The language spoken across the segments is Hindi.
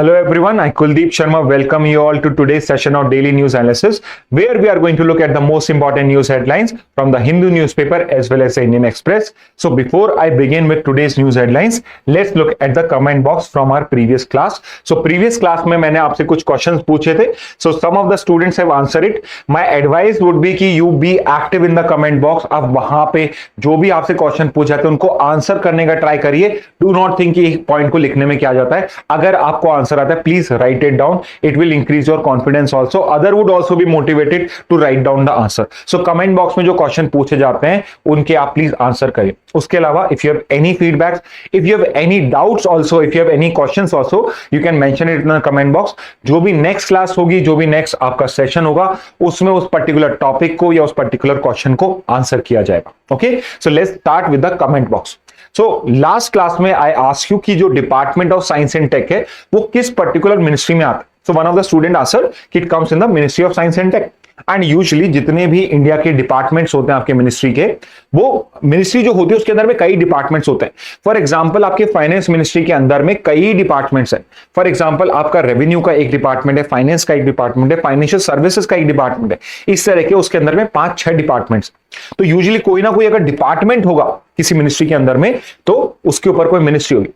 Hello everyone, I Kuldeep Sharma welcome you all to today's session of Daily News Analysis, where we are going to look at the most important news headlines from the Hindu newspaper as well as the Indian Express. So before I begin with today's news headlines, let's look at the comment box from our previous class. So previous class में मैंने आपसे कुछ questions पूछे थे. So some of the students have answered it. My advice would be कि you be active in the comment box. आप वहां पे जो भी आपसे क्वेश्चन पूछा थे उनको आंसर करने का ट्राई करिए. डू नॉट थिंक कि पॉइंट को लिखने में क्या जाता है. अगर आपको आंसर आता है, please write it down. It will increase your confidence also. Other would also be motivated to write down the answer. So comment box में जो क्वेश्चन पूछे जाते हैं उनके आप प्लीज आंसर करिए. उसके अलावा if you have any feedbacks, if you have any doubts also, if you have any questions also, you can mention it in the comment box. जो भी नेक्स्ट क्लास होगी, जो भी नेक्स्ट आपका सेशन होगा, उसमें उस पर्टिकुलर टॉपिक को या उस पर्टिकुलर क्वेश्चन को आंसर किया जाएगा. Okay, so let's start with the comment box. So last class में आई आस्क यू कि जो department of science and tech है वो किस पर्टिकुलर मिनिस्ट्री में आता है. So one of the student answer कि it comes in the ministry of science and tech. And usually जितने भी इंडिया के डिपार्टमेंट्स होते हैं आपके मिनिस्ट्री के, वो मिनिस्ट्री जो होती है उसके अंदर में कई डिपार्टमेंट्स होते हैं. फॉर एग्जांपल आपके फाइनेंस मिनिस्ट्री के अंदर में कई डिपार्टमेंट्स हैं. फॉर एग्जांपल आपका रेवेन्यू का एक डिपार्टमेंट है, फाइनेंस का एक डिपार्टमेंट है, फाइनेंशियल सर्विसेज का एक डिपार्टमेंट है. इस तरह के उसके अंदर में 5-6 डिपार्टमेंट्स. तो यूजुअली कोई ना कोई अगर डिपार्टमेंट होगा किसी मिनिस्ट्री के अंदर में तो उसके ऊपर कोई मिनिस्ट्री होगी.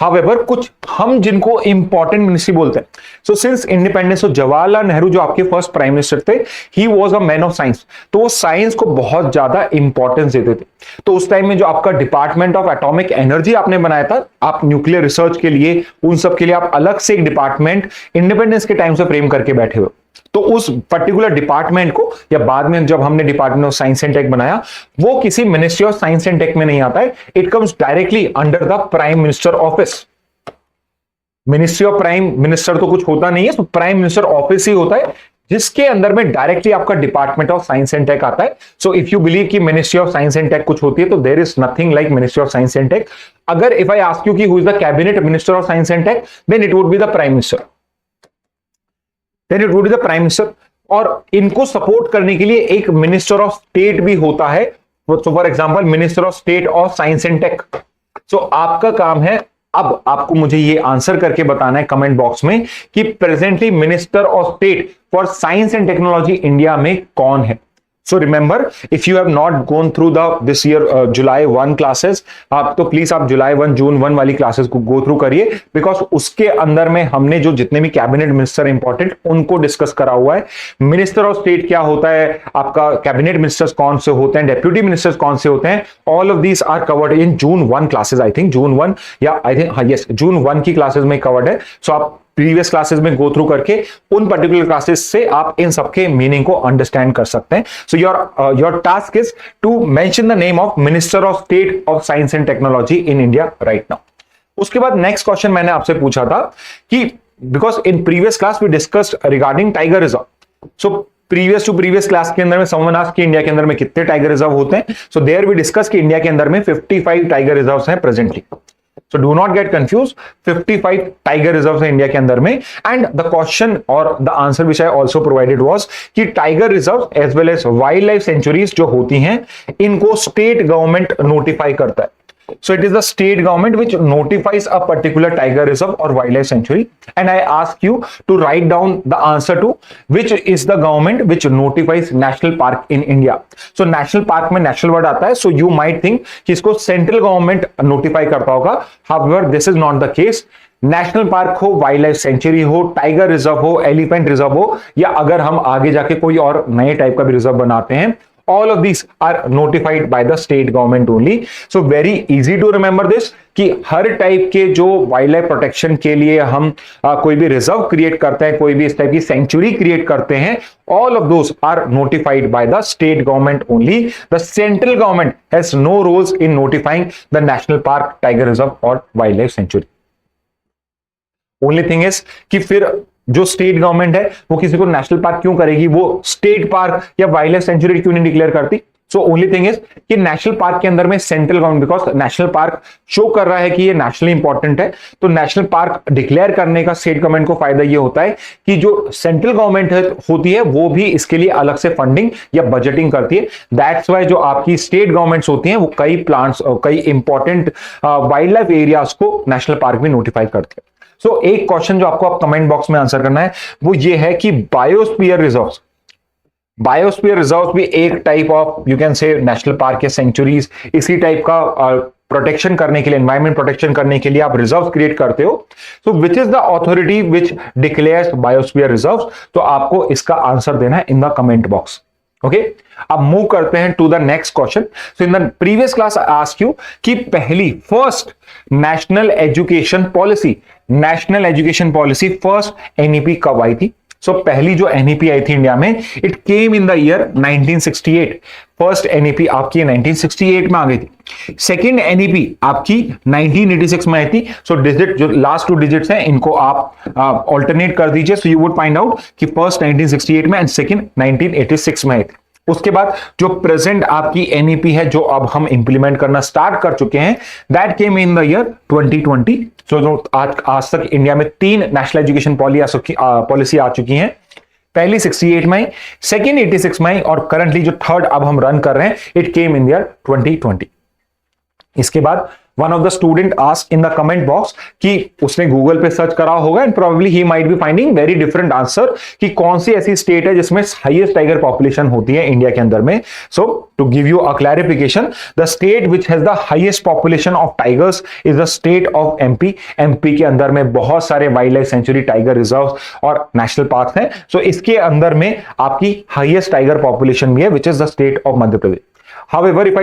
हाउएवर कुछ हम जिनको इंपॉर्टेंट मिनिस्ट्री बोलते हैं. So since independence, Jawaharlal Nehru जो आपके फर्स्ट प्राइम मिनिस्टर थे, ही was a man of science. तो वो साइंस को बहुत ज्यादा इंपॉर्टेंस देते थे. तो उस टाइम में जो आपका डिपार्टमेंट ऑफ एटॉमिक एनर्जी आपने बनाया था, आप न्यूक्लियर रिसर्च के लिए, उन सब के लिए आप अलग से एक डिपार्टमेंट इंडिपेंडेंस के टाइम से फ्रेम करके बैठे हुए. तो उस पर्टिकुलर डिपार्टमेंट को, या बाद में जब हमने department of science and tech बनाया, वो किसी ministry of science and tech में नहीं आता है. It comes directly under the prime minister office. Ministry of prime minister तो कुछ होता नहीं है, तो प्राइम मिनिस्टर ऑफिस ही होता है जिसके अंदर में डायरेक्टली आपका department of science and tech आता है. सो इफ यू बिलीव कि ministry of science and tech कुछ होती है, तो there is nothing like ministry of science and tech. अगर इफ आई आस्क यू कि who is the cabinet minister of science and tech, then it would be the prime minister. Then it would be the prime minister. और इनको सपोर्ट करने के लिए एक मिनिस्टर ऑफ स्टेट भी होता है. So for example minister of state of science and tech. So आपका काम है, अब आपको मुझे ये आंसर करके बताना है कमेंट बॉक्स में कि presently minister of state for science and technology India में कौन है. So remember, if you have not gone through this year July 1 classes, आप तो प्लीज आप July 1 June 1 वाली क्लासेस को गो थ्रू करिए, बिकॉज उसके अंदर में हमने जो जितने भी कैबिनेट मिनिस्टर इंपॉर्टेंट उनको डिस्कस करा हुआ है. मिनिस्टर ऑफ स्टेट क्या होता है, आपका कैबिनेट मिनिस्टर्स कौन से होते हैं, डेप्यूटी मिनिस्टर्स कौन से होते हैं, all of these are covered in June 1 classes. I think June 1 या आई थिंक यस June 1 की क्लासेस में कवर्ड है. सो आप प्रीवियस क्लासेस में गो थ्रू करके उन पर्टिकुलर क्लासेस से आप इन सबके मीनिंग को अंडरस्टैंड कर सकते हैं. So your task is to mention the name of minister of state of science and technology in India right now. उसके बाद नेक्स्ट क्वेश्चन मैंने आपसे पूछा था कि because in previous class we discussed regarding tiger reserve. So previous to previous class के अंदर में समवन आस्क्ड कि इंडिया के अंदर में कितने टाइगर रिजर्व होते हैं. सो देयर वी डिस्कस कि इंडिया के अंदर में 55 टाइगर रिजर्व्स हैं presently. So do not get confused. 55 tiger reserves है इंडिया के अंदर में. And the question or the answer which I also provided was कि tiger reserves as well as wildlife sanctuaries जो होती हैं, इनको state government notify करता है. So it is the state government which notifies a particular tiger reserve or wildlife sanctuary. And I ask you to write down the answer to which is the government which notifies national park in India. So national park में national word आता है. So you might think कि इसको central government notify करता होगा. However, this is not the case. National park हो, वाइल्ड लाइफ सेंचुरी हो, टाइगर रिजर्व हो, एलिफेंट रिजर्व हो, या अगर हम आगे जाके कोई और नए टाइप का भी रिजर्व बनाते हैं, all of these are notified by the state government only. So very easy to remember this कि हर टाइप के जो वाइल्ड लाइफ प्रोटेक्शन के लिए हम कोई भी रिजर्व क्रिएट करते हैं, कोई भी इस टाइप की सेंचुरी क्रिएट करते हैं, all of those are notified by the state government only. The central government has no roles in notifying the national park, tiger reserve or wildlife sanctuary. Only thing is कि फिर जो स्टेट गवर्नमेंट है वो किसी को नेशनल पार्क क्यों करेगी, वो स्टेट पार्क या वाइल्ड लाइफ सेंचुरी क्यों नहीं डिक्लेयर करती. सो ओनली थिंग इज कि नेशनल पार्क के अंदर में central government, because national park show कर रहा है कि ये नेशनली इंपॉर्टेंट है, तो नेशनल पार्क डिक्लेयर करने का स्टेट गवर्नमेंट को फायदा ये होता है कि जो सेंट्रल गवर्नमेंट होती है वो भी इसके लिए अलग से फंडिंग या बजटिंग करती है. दैट्स वाई जो आपकी स्टेट गवर्नमेंट्स होती हैं वो कई प्लांट्स, कई इंपॉर्टेंट वाइल्ड लाइफ एरियाज को नेशनल पार्क में नोटिफाई करती है. सो एक क्वेश्चन जो आपको आप कमेंट बॉक्स में आंसर करना है वो ये है कि बायोस्फीयर रिजर्व भी एक type of you can say national park या सेंचुरीज इसी टाइप का प्रोटेक्शन करने के लिए, एनवायरमेंट प्रोटेक्शन करने के लिए आप रिजर्व क्रिएट करते हो. So which is the authority which declares biosphere reserve? तो आपको इसका आंसर देना है in the comment box. Okay, अब मूव करते हैं to the next question. So in the previous class I asked you कि पहली first national education policy first NEP कब आई थी? सो पहली जो एनईपी आई थी इंडिया में, it came in the year 1968. First NEP आपकी 1968 में आ गई थी. सेकेंड एनईपी आपकी 1986 में आई थी. सो डिजिट जो लास्ट 2 डिजिट्स हैं इनको आप ऑल्टरनेट कर दीजिए. So you would find out कि फर्स्ट 1968 में एंड सेकेंड 1986 में आई थी. उसके बाद जो प्रेजेंट आपकी एनईपी है जो अब हम इंप्लीमेंट करना स्टार्ट कर चुके हैं, that came in the year 2020. सो जो आज तक इंडिया में 3 नेशनल एजुकेशन पॉलिसी आ चुकी हैं. पहली 68 में, सेकेंड 86 में और करंटली जो थर्ड अब हम रन कर रहे हैं, इट केम इन ईयर 2020. इसके बाद one of the student ask in the comment box कि उसने गूगल पे सर्च करा होगा and probably he might be finding very different answer कि कौन सी ऐसी स्टेट है जिसमें हाईएस्ट टाइगर पॉपुलेशन होती है इंडिया के अंदर में. So to give you a clarification, the state which has the highest population of tigers is the state of MP. MP के अंदर में बहुत सारे wildlife sanctuary, tiger reserve और नेशनल पार्क हैं. सो इसके अंदर में आपकी हाईएस्ट टाइगर पॉपुलेशन भी है, which is the state of Madhya Pradesh. However, if I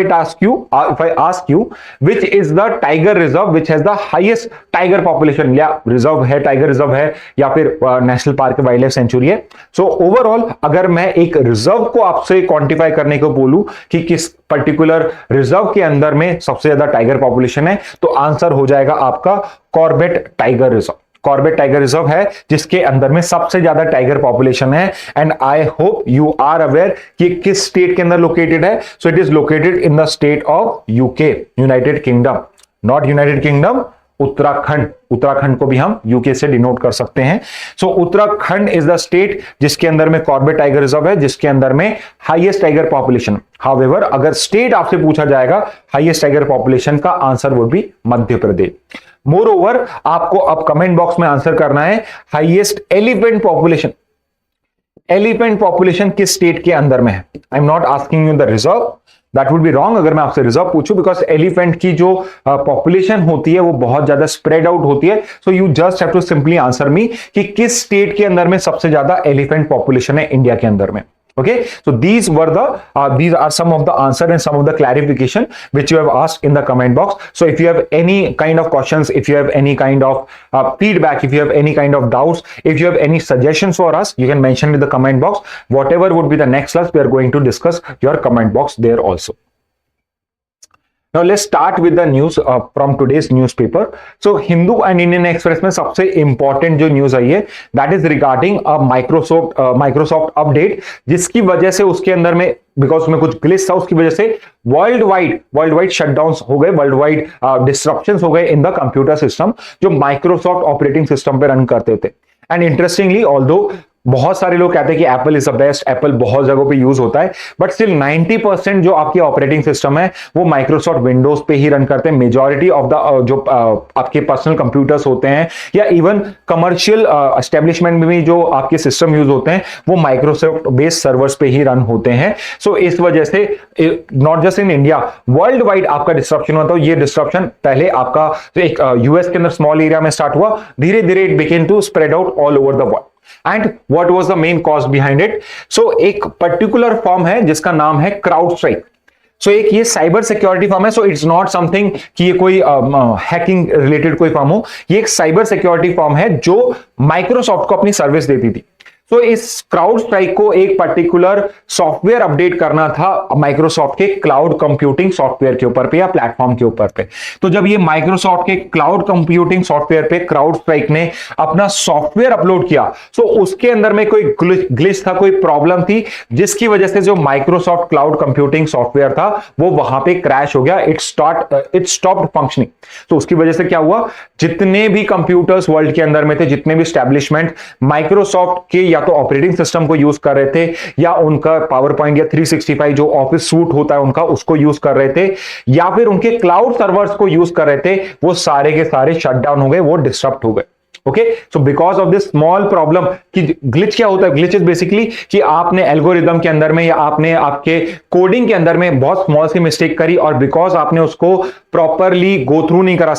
ask you, which is the tiger reserve which has the highest tiger population, या रिजर्व है, टाइगर रिजर्व है या फिर national park wildlife sanctuary है. सो ओवरऑल अगर मैं एक रिजर्व को आपसे क्वांटिफाई करने को बोलूं कि किस पर्टिकुलर रिजर्व के अंदर में सबसे ज्यादा टाइगर पॉपुलेशन है, तो आंसर हो जाएगा आपका Corbett tiger reserve. Corbett tiger reserve है जिसके अंदर में सबसे ज्यादा टाइगर पॉपुलेशन है. And I hope you are aware कि किस स्टेट के अंदर लोकेटेड है. So it is located in the state of UK, United Kingdom. Not United Kingdom, Uttarakhand. Uttarakhand को भी हम यूके से डिनोट कर सकते हैं. So Uttarakhand is the state जिसके अंदर में कॉर्बेट टाइगर रिजर्व है, जिसके अंदर में हाईएस्ट टाइगर पॉपुलेशन. हाउएवर अगर स्टेट आपसे पूछा जाएगा हाईएस्ट टाइगर पॉपुलेशन का, answer would be Madhya Pradesh. More over आपको अब कमेंट बॉक्स में आंसर करना है highest elephant population. Elephant population किस स्टेट के अंदर में है? I am not asking you the reserve, that would be wrong अगर मैं आपसे रिजर्व पूछूं, बिकॉज एलिफेंट की जो पॉपुलेशन होती है वो बहुत ज्यादा स्प्रेड आउट होती है. So you just have to simply answer me कि किस स्टेट के अंदर में सबसे ज्यादा एलिफेंट पॉपुलेशन है इंडिया के अंदर में. Okay, so these are some of the answer and some of the clarification which you have asked in the comment box. So if you have any kind of questions, if you have any kind of feedback, if you have any kind of doubts, if you have any suggestions for us, you can mention in the comment box. Whatever would be the next class, we are going to discuss your comment box there also. Now let's start with the news from today's newspaper. So Hindu and Indian Express में सबसे important जो news आई है, that is regarding a Microsoft update, जिसकी वजह से उसके अंदर में बिकॉज उसमें कुछ ग्लिच था, उसकी वजह से वर्ल्ड वाइड शटडाउन्स हो गए, वर्ल्ड वाइड डिस्ट्रप्शंस हो गए इन द कंप्यूटर सिस्टम जो माइक्रोसॉफ्ट ऑपरेटिंग सिस्टम पे रन करते थे. एंड इंटरेस्टिंगली, ऑल्दो बहुत सारे लोग कहते हैं कि Apple is the best, Apple बहुत जगहों पे यूज होता है, बट स्टिल 90% जो आपकी ऑपरेटिंग सिस्टम है वो माइक्रोसॉफ्ट विंडोज पे ही रन करते हैं. मेजॉरिटी ऑफ द जो आपके पर्सनल कंप्यूटर्स होते हैं या इवन कमर्शियल एस्टेब्लिशमेंट में भी जो आपके सिस्टम यूज होते हैं वो माइक्रोसॉफ्ट बेस्ड सर्वर्स पे ही रन होते हैं. सो इस वजह से not just in India, world wide आपका डिस्ट्रप्शन हुआ. तो ये डिस्ट्रप्शन पहले आपका एक यूएस के अंदर स्मॉल एरिया में स्टार्ट हुआ, धीरे धीरे it began to spread out all over the world. And what was the main cause behind it? So एक particular firm है जिसका नाम है CrowdStrike. So एक ये साइबर सिक्योरिटी फर्म है. सो इट्स नॉट समथिंग कि ये कोई हैकिंग रिलेटेड कोई फर्म हो. ये एक साइबर सिक्योरिटी फर्म है जो माइक्रोसॉफ्ट को अपनी सर्विस देती थी. तो इस CrowdStrike को एक पर्टिकुलर सॉफ्टवेयर अपडेट करना था माइक्रोसॉफ्ट के क्लाउड कंप्यूटिंग सॉफ्टवेयर के ऊपर पे या प्लेटफॉर्म के ऊपर पे. तो जब ये माइक्रोसॉफ्ट के क्लाउड कंप्यूटिंग सॉफ्टवेयर पे CrowdStrike ने अपना सॉफ्टवेयर अपलोड किया, तो उसके अंदर में कोई ग्लिच था, कोई प्रॉब्लम थी, जिसकी वजह से जो माइक्रोसॉफ्ट क्लाउड कंप्यूटिंग सॉफ्टवेयर था वो वहां पे क्रैश हो गया. It stopped functioning. तो उसकी वजह से क्या हुआ, जितने भी कंप्यूटर्स वर्ल्ड के अंदर में थे, जितने भी एस्टैब्लिशमेंट माइक्रोसॉफ्ट के या तो ऑपरेटिंग सिस्टम को यूज कर रहे थे या उनका पावर पॉइंट या 365 जो ऑफिस सूट होता है उनका, उसको यूज कर रहे थे या फिर उनके क्लाउड सर्वर्स को यूज कर रहे थे, वो सारे के सारे शट डाउन हो गए, वो डिस्टर्ब हो गए. Okay, so because of this small problem, कि ग्लिच क्या होता है, ग्लिच इज बेसिकली कि आपने एल्गोरिदम के अंदर में या आपने आपके कोडिंग के अंदर में बहुत स्मॉल सी मिस्टेक करी और बिकॉज आपने उसको प्रॉपरली गो थ्रू नहीं करा,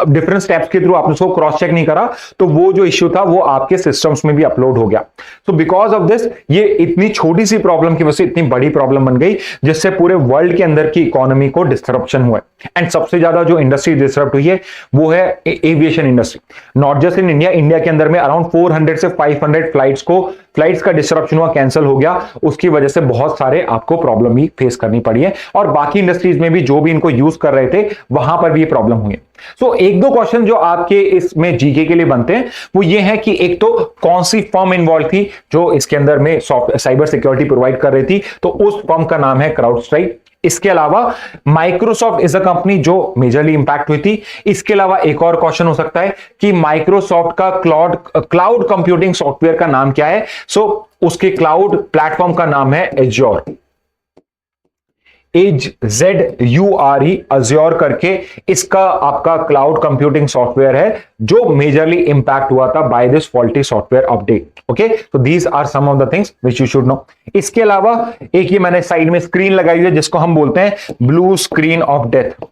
डिफरेंट स्टेप्स के थ्रू आपने उसको क्रॉस चेक नहीं करा, तो वो जो इश्यू था वो आपके सिस्टम्स में भी अपलोड हो गया। सो बिकॉज ऑफ दिस, ये इतनी छोटी सी प्रॉब्लम की वजह से इतनी बड़ी प्रॉब्लम बन गई, जिससे पूरे वर्ल्ड के अंदर की इकोनॉमी को डिस्टरप्शन हुआ। एंड सबसे ज्यादा जो इंडस्ट्री डिस्टर्ब हुई है वो है aviation industry, not just in India. India के अंदर में अराउंड 400 से 500 फ्लाइट्स का डिस्टरप्शन हुआ, कैंसिल हो गया, उसकी वजह से बहुत सारे आपको प्रॉब्लम ही फेस करनी पड़ी है। और बाकी इंडस्ट्रीज में भी जो भी इनको यूज कर रहे थे वहां पर भी ये प्रॉब्लम हुई है। सो एक दो क्वेश्चन जो आपके इसमें जीके के लिए बनते हैं वो ये है कि एक तो कौन सी फर्म इन्वॉल्व थी जो इसके अंदर में साइबर सिक्योरिटी प्रोवाइड कर रही थी, तो उस फर्म का नाम है क्राउडस्ट्राइक। इसके अलावा माइक्रोसॉफ्ट इज अ कंपनी जो मेजरली इंपैक्ट हुई थी। इसके अलावा एक और क्वेश्चन हो सकता है कि माइक्रोसॉफ्ट का क्लाउड कंप्यूटिंग सॉफ्टवेयर का नाम क्या है। सो उसके क्लाउड प्लेटफॉर्म का नाम है एज्योर, AZURE, अज्योर करके इसका आपका क्लाउड कंप्यूटिंग सॉफ्टवेयर है जो मेजरली इंपैक्ट हुआ था by this faulty software update. Okay, तो these are some of the things which you should know. इसके अलावा एक ये मैंने साइड में स्क्रीन लगाई हुई है जिसको हम बोलते हैं blue screen of death.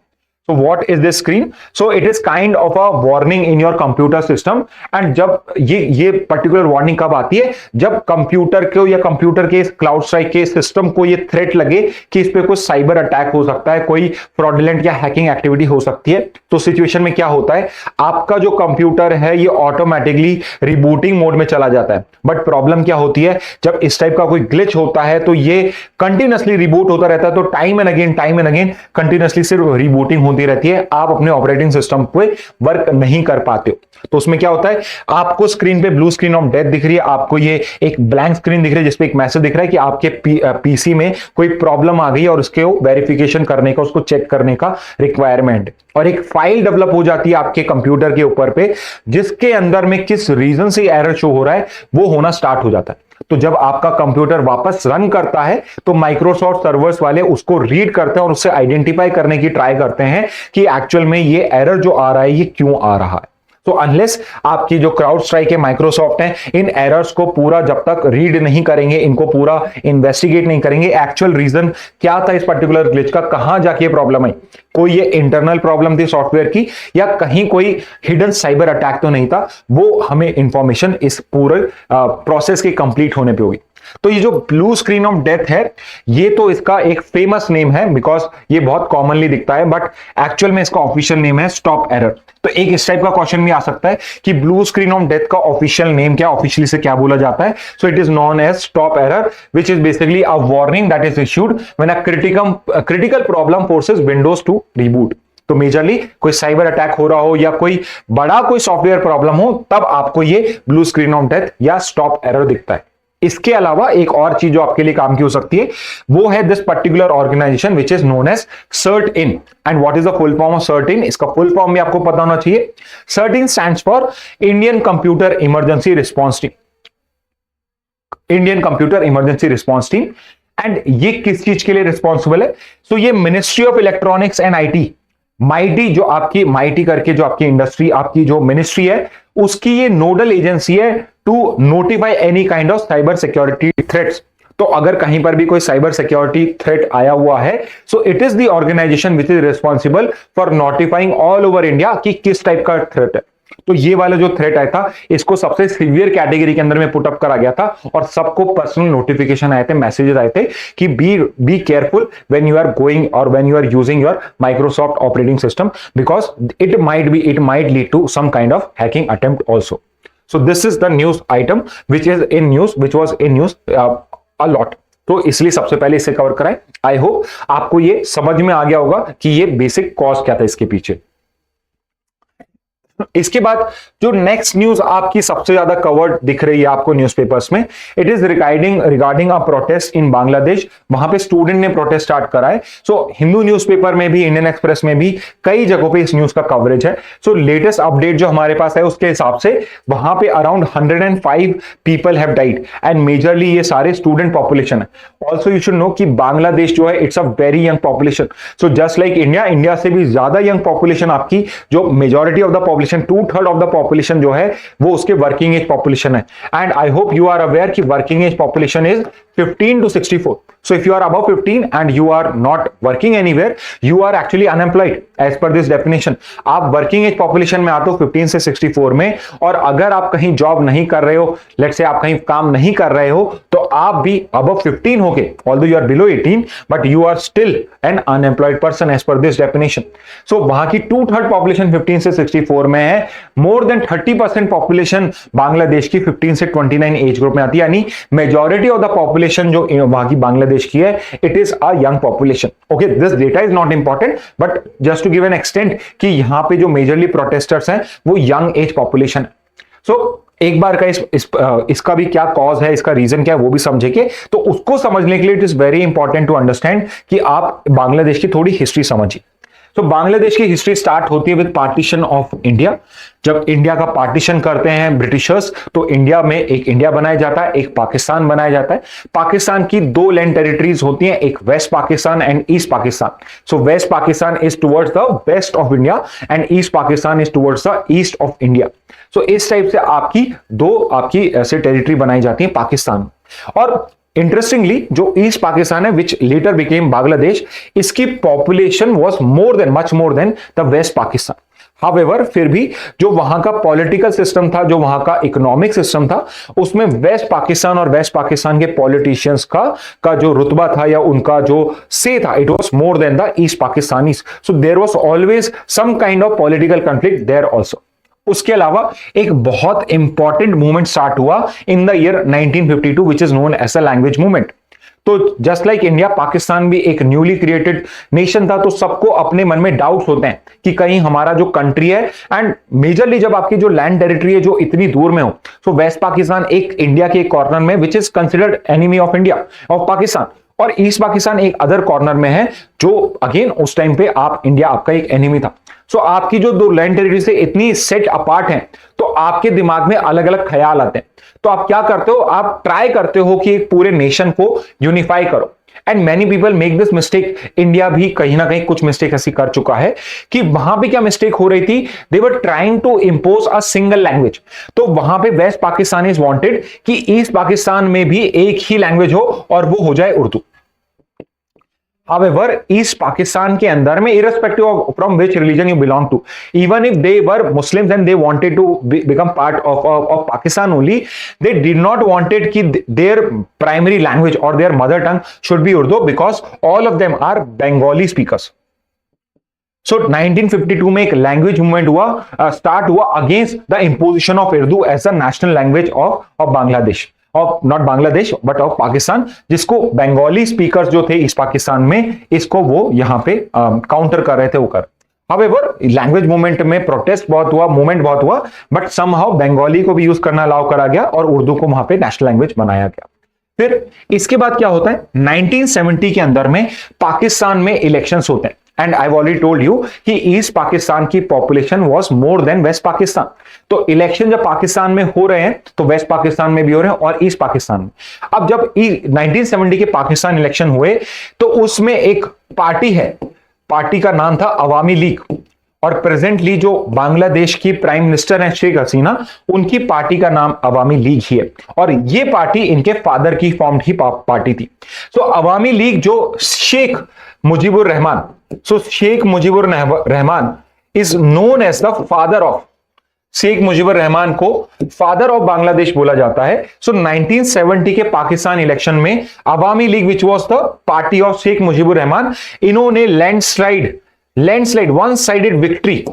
So what is this screen? So it is kind of a warning in your computer system, and जब ये पर्टिकुलर वार्निंग कब आती है, जब कंप्यूटर को या कंप्यूटर के क्लाउड स्ट्राइक के सिस्टम को ये थ्रेट लगे कि इस पे कुछ साइबर अटैक हो सकता है, कोई फ्रॉडुलेंट या हैकिंग एक्टिविटी हो सकती है। तो सिचुएशन में क्या होता है, आपका जो कंप्यूटर है ये ऑटोमेटिकली रिबूटिंग मोड में चला जाता है। बट प्रॉब्लम क्या होती है, जब इस टाइप का कोई ग्लिच होता है तो ये कंटिन्यूअसली रिबूट होता रहता है, तो टाइम एंड अगेन कंटिन्यूअसली सिर्फ रिबूटिंग होती रहती है, आप अपने ऑपरेटिंग सिस्टम पे वर्क नहीं कर पाते हो। तो उसमें क्या होता है, आपको स्क्रीन पे ब्लू स्क्रीन ऑफ डेथ दिख रही है, आपको ये एक ब्लैंक स्क्रीन दिख रही है जिसपे एक मैसेज दिख रहा है कि आपके पीसी में कोई प्रॉब्लम आ गई और उसके वेरिफिकेशन करने का, उसको चेक करने का रिक्वायरमेंट, और एक फाइल डेवलप हो जाती है आपके कंप्यूटर के ऊपर पे जिसके अंदर में किस रीजन से एरर शो हो रहा है वो होना स्टार्ट हो जाता है। तो जब आपका कंप्यूटर वापस रन करता है तो माइक्रोसॉफ्ट सर्वर्स वाले उसको रीड करते हैं और उससे आइडेंटिफाई करने की ट्राई करते हैं कि एक्चुअल में ये एरर जो आ रहा है ये क्यों आ रहा है। तो अनलेस आपकी जो क्राउड स्ट्राइक है, माइक्रोसॉफ्ट है, इन एरर्स को पूरा जब तक रीड नहीं करेंगे, इनको पूरा इन्वेस्टिगेट नहीं करेंगे, एक्चुअल रीजन क्या था इस पर्टिकुलर ग्लिच का, कहां जाके प्रॉब्लम आई, कोई ये इंटरनल प्रॉब्लम थी सॉफ्टवेयर की या कहीं कोई हिडन साइबर अटैक तो नहीं था, वो हमें इंफॉर्मेशन इस पूरे प्रोसेस के कंप्लीट होने पे होगी। तो ये जो ब्लू स्क्रीन ऑफ डेथ है ये तो इसका एक फेमस नेम है बिकॉज ये बहुत कॉमनली दिखता है, बट एक्चुअल में इसका ऑफिशियल नेम है स्टॉप एरर। तो एक इस टाइप का क्वेश्चन भी आ सकता है कि ब्लू स्क्रीन ऑफ डेथ का ऑफिशियल नेम क्या, ऑफिशियली से क्या बोला जाता है। So it is known as stop error which is basically a warning that is issued when a critical problem forces Windows to reboot. तो मेजरली कोई साइबर अटैक हो रहा हो या कोई बड़ा कोई सॉफ्टवेयर प्रॉब्लम हो तब आपको ये ब्लू स्क्रीन ऑफ डेथ या स्टॉप एरर दिखता है। इसके अलावा एक और चीज जो आपके लिए काम की हो सकती है वो है this particular organization which is known as CERT-In। And what is the full form of CERT-In? इसका फुल फॉर्म भी आपको पता होना चाहिए। CERT-In stands for Indian computer emergency response team, Indian computer emergency response team. And ये किस चीज के लिए रिस्पॉन्सिबल है? सो ये ministry of electronics and IT, mighty, जो आपकी माइटी करके जो आपकी इंडस्ट्री, आपकी जो मिनिस्ट्री है उसकी ये नोडल एजेंसी है to notify any kind of cyber security threats. तो अगर कहीं पर भी कोई साइबर सिक्योरिटी थ्रेट आया हुआ है so it is the organization which is responsible for notifying all over India कि किस टाइप का थ्रेट है। तो ये वाला जो थ्रेट आया था इसको सबसे सीवियर कैटेगरी के अंदर में पुट अप करा गया था और सबको पर्सनल नोटिफिकेशन आए थे, मैसेजेस आए थे कि be careful when you are going और when you are using your Microsoft operating system because it might lead to some kind of hacking attempt also. So this is the news item which was in news a lot। तो इसलिए सबसे पहले इसे कवर कराएं। आई होप आपको ये समझ में आ गया होगा कि ये बेसिक कॉज क्या था इसके पीछे। इसके बाद जो नेक्स्ट न्यूज आपकी सबसे ज्यादा कवर्ड दिख रही है आपको न्यूज़पेपर्स में, it is regarding a protest in Bangladesh. वहां पे स्टूडेंट ने प्रोटेस्ट स्टार्ट करा है। सो हिंदू न्यूज़पेपर में भी, इंडियन एक्सप्रेस में भी कई जगहों पे इस न्यूज का कवरेज है। सो लेटेस्ट अपडेट जो हमारे पास है उसके हिसाब से वहां पे around 105 people have died and majorly ये सारे स्टूडेंट पॉपुलेशन है। ऑल्सो यू शुड नो कि बांग्लादेश जो है it's a very young population. So just like India से भी ज्यादा यंग पॉपुलेशन आपकी, जो majority of the population population, 2/3 of the population जो है वो उसके वर्किंग एज पॉपुलेशन है। And I hope you are aware कि working age population is 15 to 64. So if you are above 15 and you are not working anywhere, you are actually unemployed as per this definition. आप वर्किंग एज पॉपुलेशन में आते हो 15 से 64 में, और अगर आप कहीं जॉब नहीं कर रहे हो, लेट्स से आप कहीं काम नहीं कर रहे हो, तो आप भी above 15 होके, although you are below 18, but you are still an unemployed person as per this definition. So वहां की 2/3 पॉपुलेशन 15 से 64 में है, मोर देन 30% पॉपुलेशन बांग्लादेश की 15 से 29 एज ग्रुप में आती है, यानी मेजॉरिटी ऑफ द पॉपुलेशन जो वहां की बांग्लादेश की है, it is a young population. Okay, this data is not important, but just to give an extent कि यहां पे जो मेजरली प्रोटेस्टर्स हैं वो यंग एज पॉपुलेशन है। सो एक बार का इसका भी क्या कॉज है, इसका रीजन क्या है वो भी समझेंगे। तो उसको समझने के लिए it is very important to understand कि आप बांग्लादेश की थोड़ी हिस्ट्री समझिए। तो बांग्लादेश की हिस्ट्री स्टार्ट होती है विद पार्टीशन ऑफ इंडिया। जब इंडिया का पार्टीशन करते हैं ब्रिटिशर्स, तो इंडिया में एक इंडिया बनाया जाता है, एक पाकिस्तान बनाया जाता है। पाकिस्तान की 2 लैंड टेरिटरीज होती हैं, एक west Pakistan and east Pakistan. So west Pakistan is towards the west of India and east Pakistan is towards the east of India. So इस टाइप से आपकी ऐसे टेरिटरी बनाई जाती है पाकिस्तान। और इंटरेस्टिंगली जो ईस्ट पाकिस्तान है, विच लेटर बिकेम बांग्लादेश, इसकी population was much more than the west Pakistan. However, फिर भी जो वहां का पॉलिटिकल सिस्टम था, जो वहां का इकोनॉमिक सिस्टम था, उसमें वेस्ट पाकिस्तान और वेस्ट पाकिस्तान के पॉलिटिशियंस का जो रुतबा था या उनका जो से था, it was more than the east Pakistanis. So there was always some kind of political conflict there also. उसके अलावा एक बहुत इंपॉर्टेंट मूवमेंट स्टार्ट हुआ in the year 1952 which is known as a language movement. तो जस्ट लाइक इंडिया, पाकिस्तान भी एक न्यूली क्रिएटेड नेशन था, तो सबको अपने मन में डाउट्स होते हैं कि कहीं हमारा जो कंट्री है, एंड मेजरली जब आपकी जो लैंड टेरिटरी है जो इतनी दूर में हो, तो वेस्ट पाकिस्तान एक इंडिया के एक कॉर्नर में which is considered enemy of India of Pakistan, और ईस्ट पाकिस्तान एक अदर कॉर्नर में है जो अगेन उस टाइम पे इंडिया आपका एक एनिमी था। सो आपकी जो 2 लैंड टेरिटरी से इतनी सेट अपार्ट हैं, तो आपके दिमाग में अलग अलग ख्याल आते हैं। तो आप क्या करते हो, आप ट्राई करते हो कि एक पूरे नेशन को यूनिफाई करो। And many people make this mistake. India भी कहीं ना कहीं कुछ मिस्टेक ऐसी कर चुका है कि वहां पे क्या मिस्टेक हो रही थी, they were trying to impose a single language. तो वहां पे वेस्ट पाकिस्तान इज वांटेड कि ईस्ट पाकिस्तान में भी एक ही लैंग्वेज हो और वो हो जाए उर्दू। However, East Pakistan के अंदर में, irrespective of from which religion you belong to, even if they were Muslims and they wanted to become part of Pakistan only, they did not wanted कि their primary language or their mother tongue should be Urdu, because all of them are Bengali speakers. So 1952 में एक लैंग्वेज मूवमेंट हुआ, स्टार्ट हुआ against the imposition of Urdu as a national language of Bangladesh, of not Bangladesh but of Pakistan, जिसको बंगाली स्पीकर्स जो थे इस पाकिस्तान में, इसको वो यहां पे काउंटर कर रहे थे वो कर। हाउएवर, लैंग्वेज मूवमेंट में प्रोटेस्ट बहुत हुआ, मूवमेंट बहुत हुआ, बट समहाउ बंगाली को भी यूज करना अलाउ करा गया और उर्दू को वहां पे नेशनल लैंग्वेज बनाया गया। फिर इसके बाद क्या होता है, 1970 के अंदर में पाकिस्तान में इलेक्शंस होते हैं। And I already told you कि ईस्ट पाकिस्तान की population was more than west Pakistan. तो इलेक्शन जब पाकिस्तान में हो रहे हैं तो वेस्ट पाकिस्तान में भी हो रहे हैं और ईस्ट पाकिस्तान में। अब जब 1970 के पाकिस्तान इलेक्शन हुए तो उसमें एक पार्टी है, पार्टी का नाम था अवामी लीग, और प्रेजेंटली जो बांग्लादेश की प्राइम मिनिस्टर हैं शेख हसीना, उनकी पार्टी का नाम अवामी लीग ही है, और ये पार्टी इनके फादर की फॉर्म्ड ही पार्टी थी। सो अवामी लीग जो Sheikh Mujibur Rahman, so Sheikh Mujibur Rahman is known as the father of, Sheikh Mujibur Rahman को फादर ऑफ बांग्लादेश बोला जाता है। सो 1970 के पाकिस्तान इलेक्शन में Awami League which was the party of Sheikh Mujibur Rahman, इन्होंने landslide one sided victory,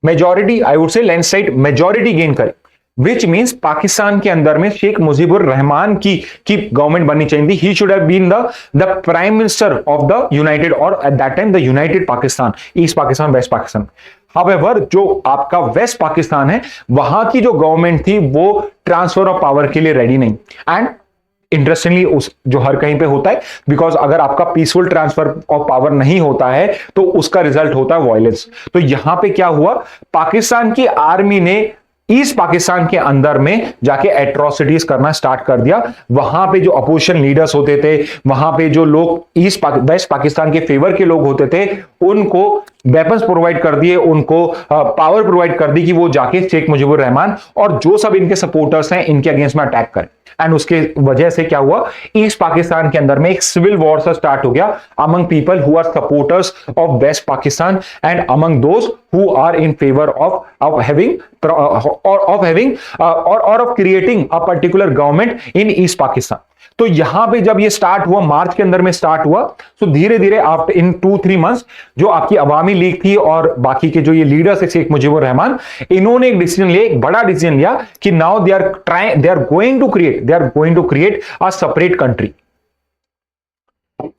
majority, I would say landslide majority gain करी, विच मीन्स पाकिस्तान के अंदर में शेख मुजीबुर रहमान की गवर्नमेंट बननी चाहिए थी। He should have been the prime minister of the united, और at that time the united Pakistan, east Pakistan west Pakistan. However, जो आपका वेस्ट पाकिस्तान है, वहां की जो गवर्नमेंट थी वो ट्रांसफर ऑफ पावर के लिए रेडी नहीं। एंड इंटरेस्टिंगली उस जो हर कहीं पे होता है, बिकॉज अगर आपका पीसफुल ट्रांसफर ऑफ पावर नहीं होता है तो उसका रिजल्ट होता है वायलेंस। तो यहां पे क्या हुआ, पाकिस्तान की आर्मी ने ईस्ट पाकिस्तान के अंदर में जाके एट्रोसिटीज करना स्टार्ट कर दिया। वहां पे जो अपोजिशन लीडर्स होते थे, वहां पे जो लोग वेस्ट पाकिस्तान के फेवर के लोग होते थे, उनको वेपन्स प्रोवाइड कर दिए, उनको पावर प्रोवाइड कर दी कि वो जाके शेख मुजीबुर रहमान और जो सब इनके सपोर्टर्स हैं इनके अगेंस्ट में अटैक करें। एंड उसके वजह से क्या हुआ, ईस्ट पाकिस्तान के अंदर में एक सिविल वॉर सा स्टार्ट हो गया among people who are supporters of west Pakistan and among those who are in favour of having और of creating a particular government in east Pakistan. तो यहां पे जब ये स्टार्ट हुआ, मार्च के अंदर में स्टार्ट हुआ, तो धीरे धीरे आफ्टर इन 2-3 मंथ्स जो आपकी अवामी लीग थी और बाकी के जो ये लीडर्स है शेख मुजीबुर रहमान, इन्होंने एक डिसीजन लिया, एक बड़ा डिसीजन लिया कि now they are going to create a separate country.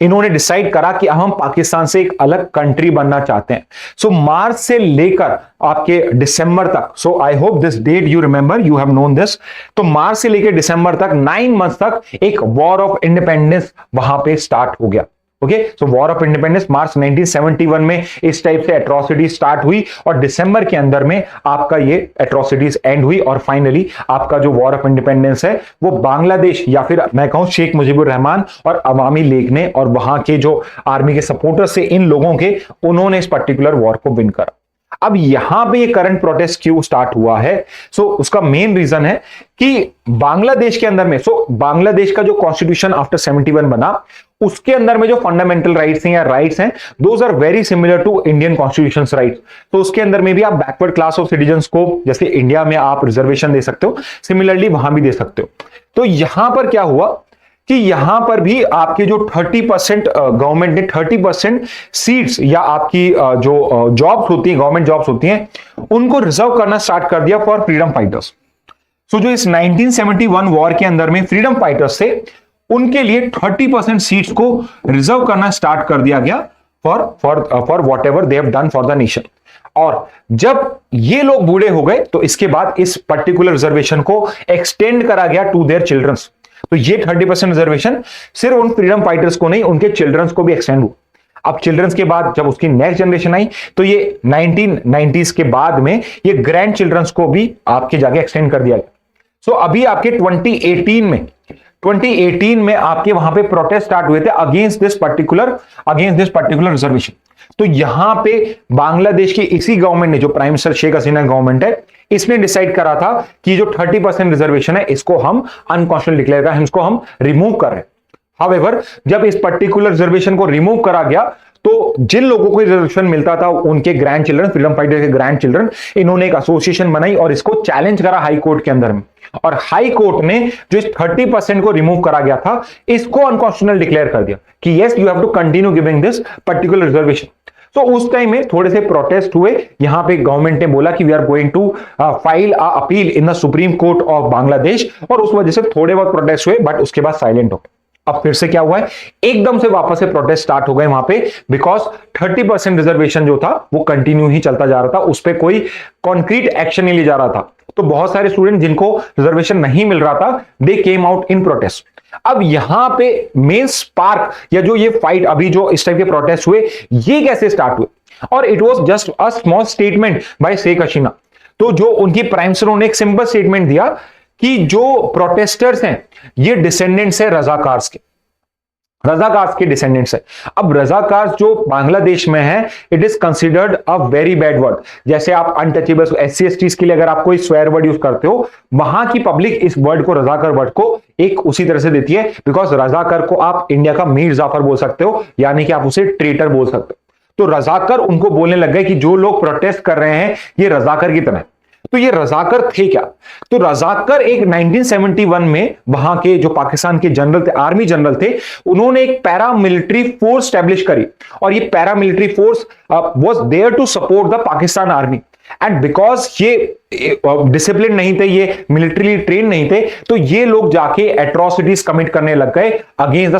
इन्होंने डिसाइड करा कि हम पाकिस्तान से एक अलग कंट्री बनना चाहते हैं। सो मार्च से लेकर आपके दिसंबर तक, so I hope this date you remember, you have known this, तो मार्च से लेकर दिसंबर तक 9 मंथ्स तक एक वॉर ऑफ इंडिपेंडेंस वहां पे स्टार्ट हो गया। Okay, so war of independence March 1971 में इस टाइप से एट्रोसिटी स्टार्ट हुई और दिसंबर के अंदर में आपका ये एट्रोसिटीज एंड हुई और फाइनली आपका जो वॉर ऑफ इंडिपेंडेंस है वो बांग्लादेश या फिर मैं कहूं शेख मुजीबुर रहमान और अवामी लीग ने और वहां के जो आर्मी के सपोर्टर्स से इन लोगों के, उन्होंने इस पर्टिकुलर वॉर को विन करा। अब यहां पे ये करंट प्रोटेस्ट क्यों स्टार्ट हुआ है? सो उसका मेन रीजन है कि बांग्लादेश के अंदर में, बांग्लादेश का जो कॉन्स्टिट्यूशन आफ्टर 71 बना, उसके अंदर में जो फंडामेंटल राइट्स हैं या राइट्स हैं, those are very similar to Indian constitutions rights. तो उसके अंदर में भी आप बैकवर्ड क्लास ऑफ सिटीजन्स को, जैसे इंडिया में आप रिजर्वेशन दे सकते हो, सिमिलरली वहां भी दे सकते हो। तो यहां पर क्या हुआ कि यहां पर भी आपके जो 30% गवर्नमेंट ने 30% सीट्स या आपकी जो जॉब्स होती हैं, गवर्नमेंट जॉब्स होती हैं, उनको रिजर्व करना स्टार्ट कर दिया फॉर फ्रीडम फाइटर्स। सो जो इस 1971 वॉर के अंदर में फ्रीडम फाइटर्स थे, उनके लिए 30% सीट्स को रिजर्व करना स्टार्ट कर दिया गया for what ever they have done for the nation. और जब ये लोग बूढ़े हो गए तो इसके बाद इस पर्टिकुलर रिजर्वेशन को एक्सटेंड करा गया टू देयर चिल्ड्रंस। तो ये 30% रिजर्वेशन सिर्फ उन फ्रीडम फाइटर्स को नहीं, उनके चिल्ड्रंस को भी एक्सटेंड हुआ। अब चिल्ड्रंस के बाद जब उसकी नेक्स्ट जनरेशन आई तो ये 1990s के बाद में ये ग्रैंड चिल्ड्रंस को भी आपके जाके एक्सटेंड कर दिया गया। सो अभी आपके 2018 में आपके वहां पे प्रोटेस्ट स्टार्ट हुए थे अगेंस्ट दिस पर्टिकुलर रिजर्वेशन। तो यहां पे बांग्लादेश की इसी गवर्नमेंट ने, जो prime minister Sheikh Hasina government है, इसने डिसाइड करा था कि जो 30% रिजर्वेशन है इसको हम अनकॉन्स्टिट्यूशनल डिक्लेयर कर, इसको हम रिमूव कर रहे हैं। हाउएवर, जब इस पर्टिकुलर रिजर्वेशन को रिमूव करा गया तो जिन लोगों को रिजर्वेशन मिलता था, उनके ग्रैंड चिल्ड्रन, फ्रीडम फाइटर के ग्रैंड चिल्ड्रन, इन्होंने एक एसोसिएशन बनाई और इसको चैलेंज करा हाई कोर्ट के अंदर में। और हाई कोर्ट ने जो इस 30% को रिमूव करा गया था, इसको अनकॉन्स्टिट्यूशनल डिक्लेयर कर दिया कि yes, you have to continue giving this particular reservation. तो उस टाइम में थोड़े से प्रोटेस्ट हुए। यहां पे गवर्नमेंट ने बोला कि we are going to file a appeal in the supreme court of Bangladesh, और उस वजह से थोड़े बहुत प्रोटेस्ट हुए, बट उसके बाद साइलेंट हो गए। अब फिर से क्या हुआ है, एकदम से वापस से प्रोटेस्ट स्टार्ट हो गए वहां पे, बिकॉज 30% रिजर्वेशन जो था वो कंटिन्यू ही चलता जा रहा था, उस पर कोई कॉन्क्रीट एक्शन नहीं लिया जा रहा था। तो बहुत सारे स्टूडेंट जिनको रिजर्वेशन नहीं मिल रहा था, दे केम आउट इन प्रोटेस्ट। अब यहां पे मेन स्पार्क या जो ये फाइट, अभी जो इस टाइप के प्रोटेस्ट हुए, ये कैसे स्टार्ट हुए? और it was just a small statement by Sheikh Hasina. तो जो उनकी प्राइम मिनिस्टर ने एक सिंपल स्टेटमेंट दिया कि जो प्रोटेस्टर्स हैं ये डिसेंडेंट्स है रजाकार्स के डिसेंडेंट्स है। अब रजाकार्स जो बांग्लादेश में है, it is considered a very bad word. जैसे आप अनटचेबल्स, SC/STs के लिए अगर आप कोई स्वेयर वर्ड यूज करते हो, वहां की पब्लिक इस वर्ड को, रजाकार वर्ड को एक उसी तरह से देती है, बिकॉज रजाकार को आप इंडिया का मीर जाफर बोल सकते हो, यानी कि आप उसे ट्रेटर बोल सकते हो। तो रजाकर उनको बोलने लग गए कि जो लोग प्रोटेस्ट कर रहे हैं ये रजाकर की तरह। तो ये रजाकर थे क्या? तो रजाकर एक 1971 में वहां के जो पाकिस्तान के जनरल थे, आर्मी जनरल थे, उन्होंने एक पैरामिलिट्री फोर्स स्टैब्लिश करी, और ये paramilitary force was there to support the Pakistan army. And because ये डिसिप्लिन नहीं थे, ये मिलिट्रीली ट्रेन नहीं थे, तो ये लोग जाके एट्रोसिटीज कमिट करने लग गए against the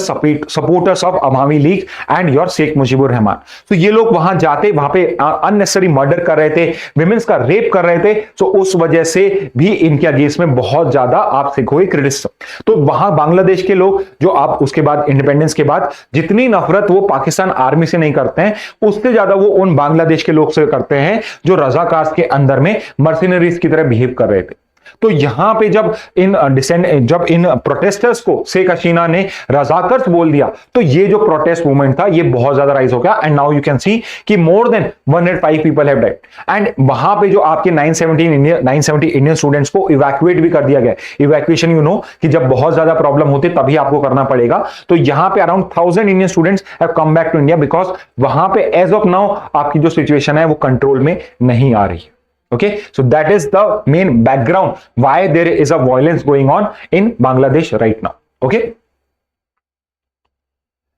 supporters of Awami League and your Sheikh Mujibur Rahman. तो ये लोग वहां जाते, वहां पे अननेसेसरी मर्डर कर रहे थे, विमेंस का रेप कर रहे थे। तो उस वजह से भी इनके अगेंस्ट में बहुत ज्यादा आपसे कोई क्रिटिसिज्म। तो वहां बांग्लादेश के लोग जो आप उसके बाद इंडिपेंडेंस के बाद जितनी नफरत वो पाकिस्तान आर्मी से नहीं करते हैं, उससे ज्यादा वो उन बांग्लादेश के लोग से करते हैं जो रजाकार्स के अंदर में मर्सिनरी मर्सनरीज की तरह बिहेव कर रहे थे। तो यहां पे जब इन प्रोटेस्टर्स को शेख हसीना ने रजाकर्स बोल दिया, तो ये जो प्रोटेस्ट मूवमेंट था ये बहुत ज्यादा राइज हो गया। And now you can see कि more than 105 people have died. And वहां पे जो आपके 970 इंडियन स्टूडेंट्स को इवैक्यूएट भी कर दिया गया। इवैक्यूएशन यू नो कि जब बहुत ज्यादा प्रॉब्लम होती तभी आपको करना पड़ेगा। तो यहां पे around 1000 Indian students have come back to India, because वहां पे एज ऑफ नाउ आपकी जो सिचुएशन है वो कंट्रोल में नहीं आ रही है। Okay, so that is the main background why there is a violence going on in Bangladesh right now. Okay,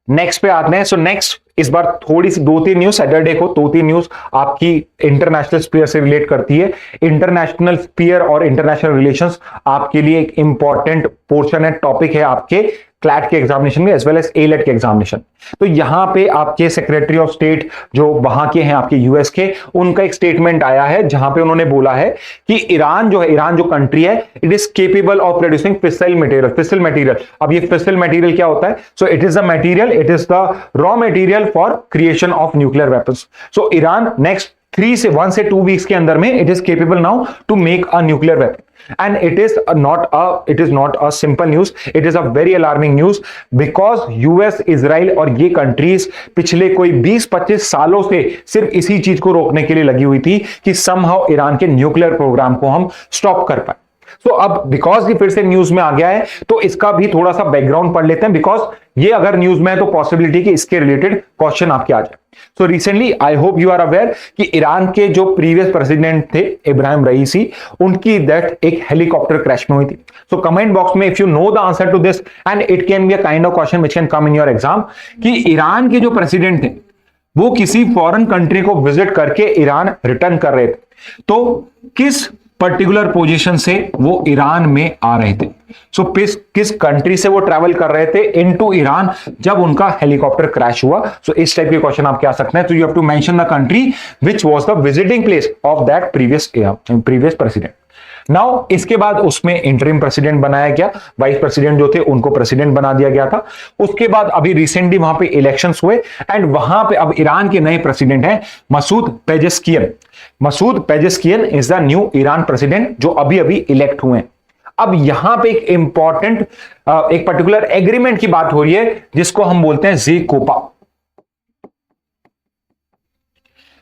next पे आते हैं। सो नेक्स्ट इस बार थोड़ी सी 2-3 न्यूज, सैटरडे को 2-3 न्यूज आपकी इंटरनेशनल स्पीयर से रिलेट करती है। इंटरनेशनल स्पीयर और इंटरनेशनल रिलेशंस आपके लिए एक इंपॉर्टेंट पोर्शन है, टॉपिक है आपके क्लैट के एग्जामिनेशन में एज वेल एज एलेट के एग्जामिनेशन। तो यहां पे आपके सेक्रेटरी ऑफ स्टेट जो वहां के हैं आपके यूएस के, उनका एक स्टेटमेंट आया है जहां पे उन्होंने बोला है कि ईरान जो कंट्री है, it is capable of producing fissile material. अब ये फिसल मटेरियल क्या होता है? So it is the material, it is the raw material for creation of nuclear weapons. So Iran next 1 से 2 वीक्स के अंदर में it is capable now to make a nuclear weapon. And it is not a simple news, it is a very alarming news, because US, Israel और ये कंट्रीज पिछले कोई 20-25 सालों से सिर्फ इसी चीज को रोकने के लिए लगी हुई थी कि समहाउ ईरान के न्यूक्लियर प्रोग्राम को हम स्टॉप कर पाए। तो अब बिकॉज ये फिर से न्यूज में आ गया है तो इसका भी थोड़ा सा बैकग्राउंड पढ़ लेते हैं, बिकॉज ये अगर न्यूज में है तो पॉसिबिलिटी कि इसके रिलेटेड क्वेश्चन आपके आ जाए। So recently I hope you are aware कि ईरान के जो प्रीवियस प्रेसिडेंट थे इब्राहिम रईसी, उनकी डेथ एक हेलीकॉप्टर क्रैश में हुई थी। सो कमेंट बॉक्स में if you know the answer to this, and it can be a kind of question which can come in your exam, कि ईरान के जो प्रेसिडेंट थे वो किसी फॉरेन कंट्री को विजिट करके ईरान रिटर्न कर रहे थे, तो किस पर्टिकुलर पोजीशन से वो ईरान में आ रहे थे। सो किस कंट्री से वो ट्रैवल कर रहे थे इनटू ईरान जब उनका हेलीकॉप्टर क्रैश हुआ। सो इस टाइप के क्वेश्चन आप क्या सकते हैं, तो you have to mention the country which was the visiting place of that previous president. Now इसके बाद उसमें इंटरिम प्रेसिडेंट बनाया गया, वाइस प्रेसिडेंट जो थे उनको प्रेसिडेंट बना दिया गया था। उसके बाद अभी रिसेंटली वहां पे इलेक्शंस हुए एंड वहां पे अब ईरान के नए प्रेसिडेंट हैं Masoud Pezeshkian. Masoud Pezeshkian is the new Iran president जो अभी अभी इलेक्ट हुए हैं। अब यहां पे एक इंपॉर्टेंट एक पर्टिकुलर एग्रीमेंट की बात हो रही है जिसको हम बोलते हैं ज़ेकोपा,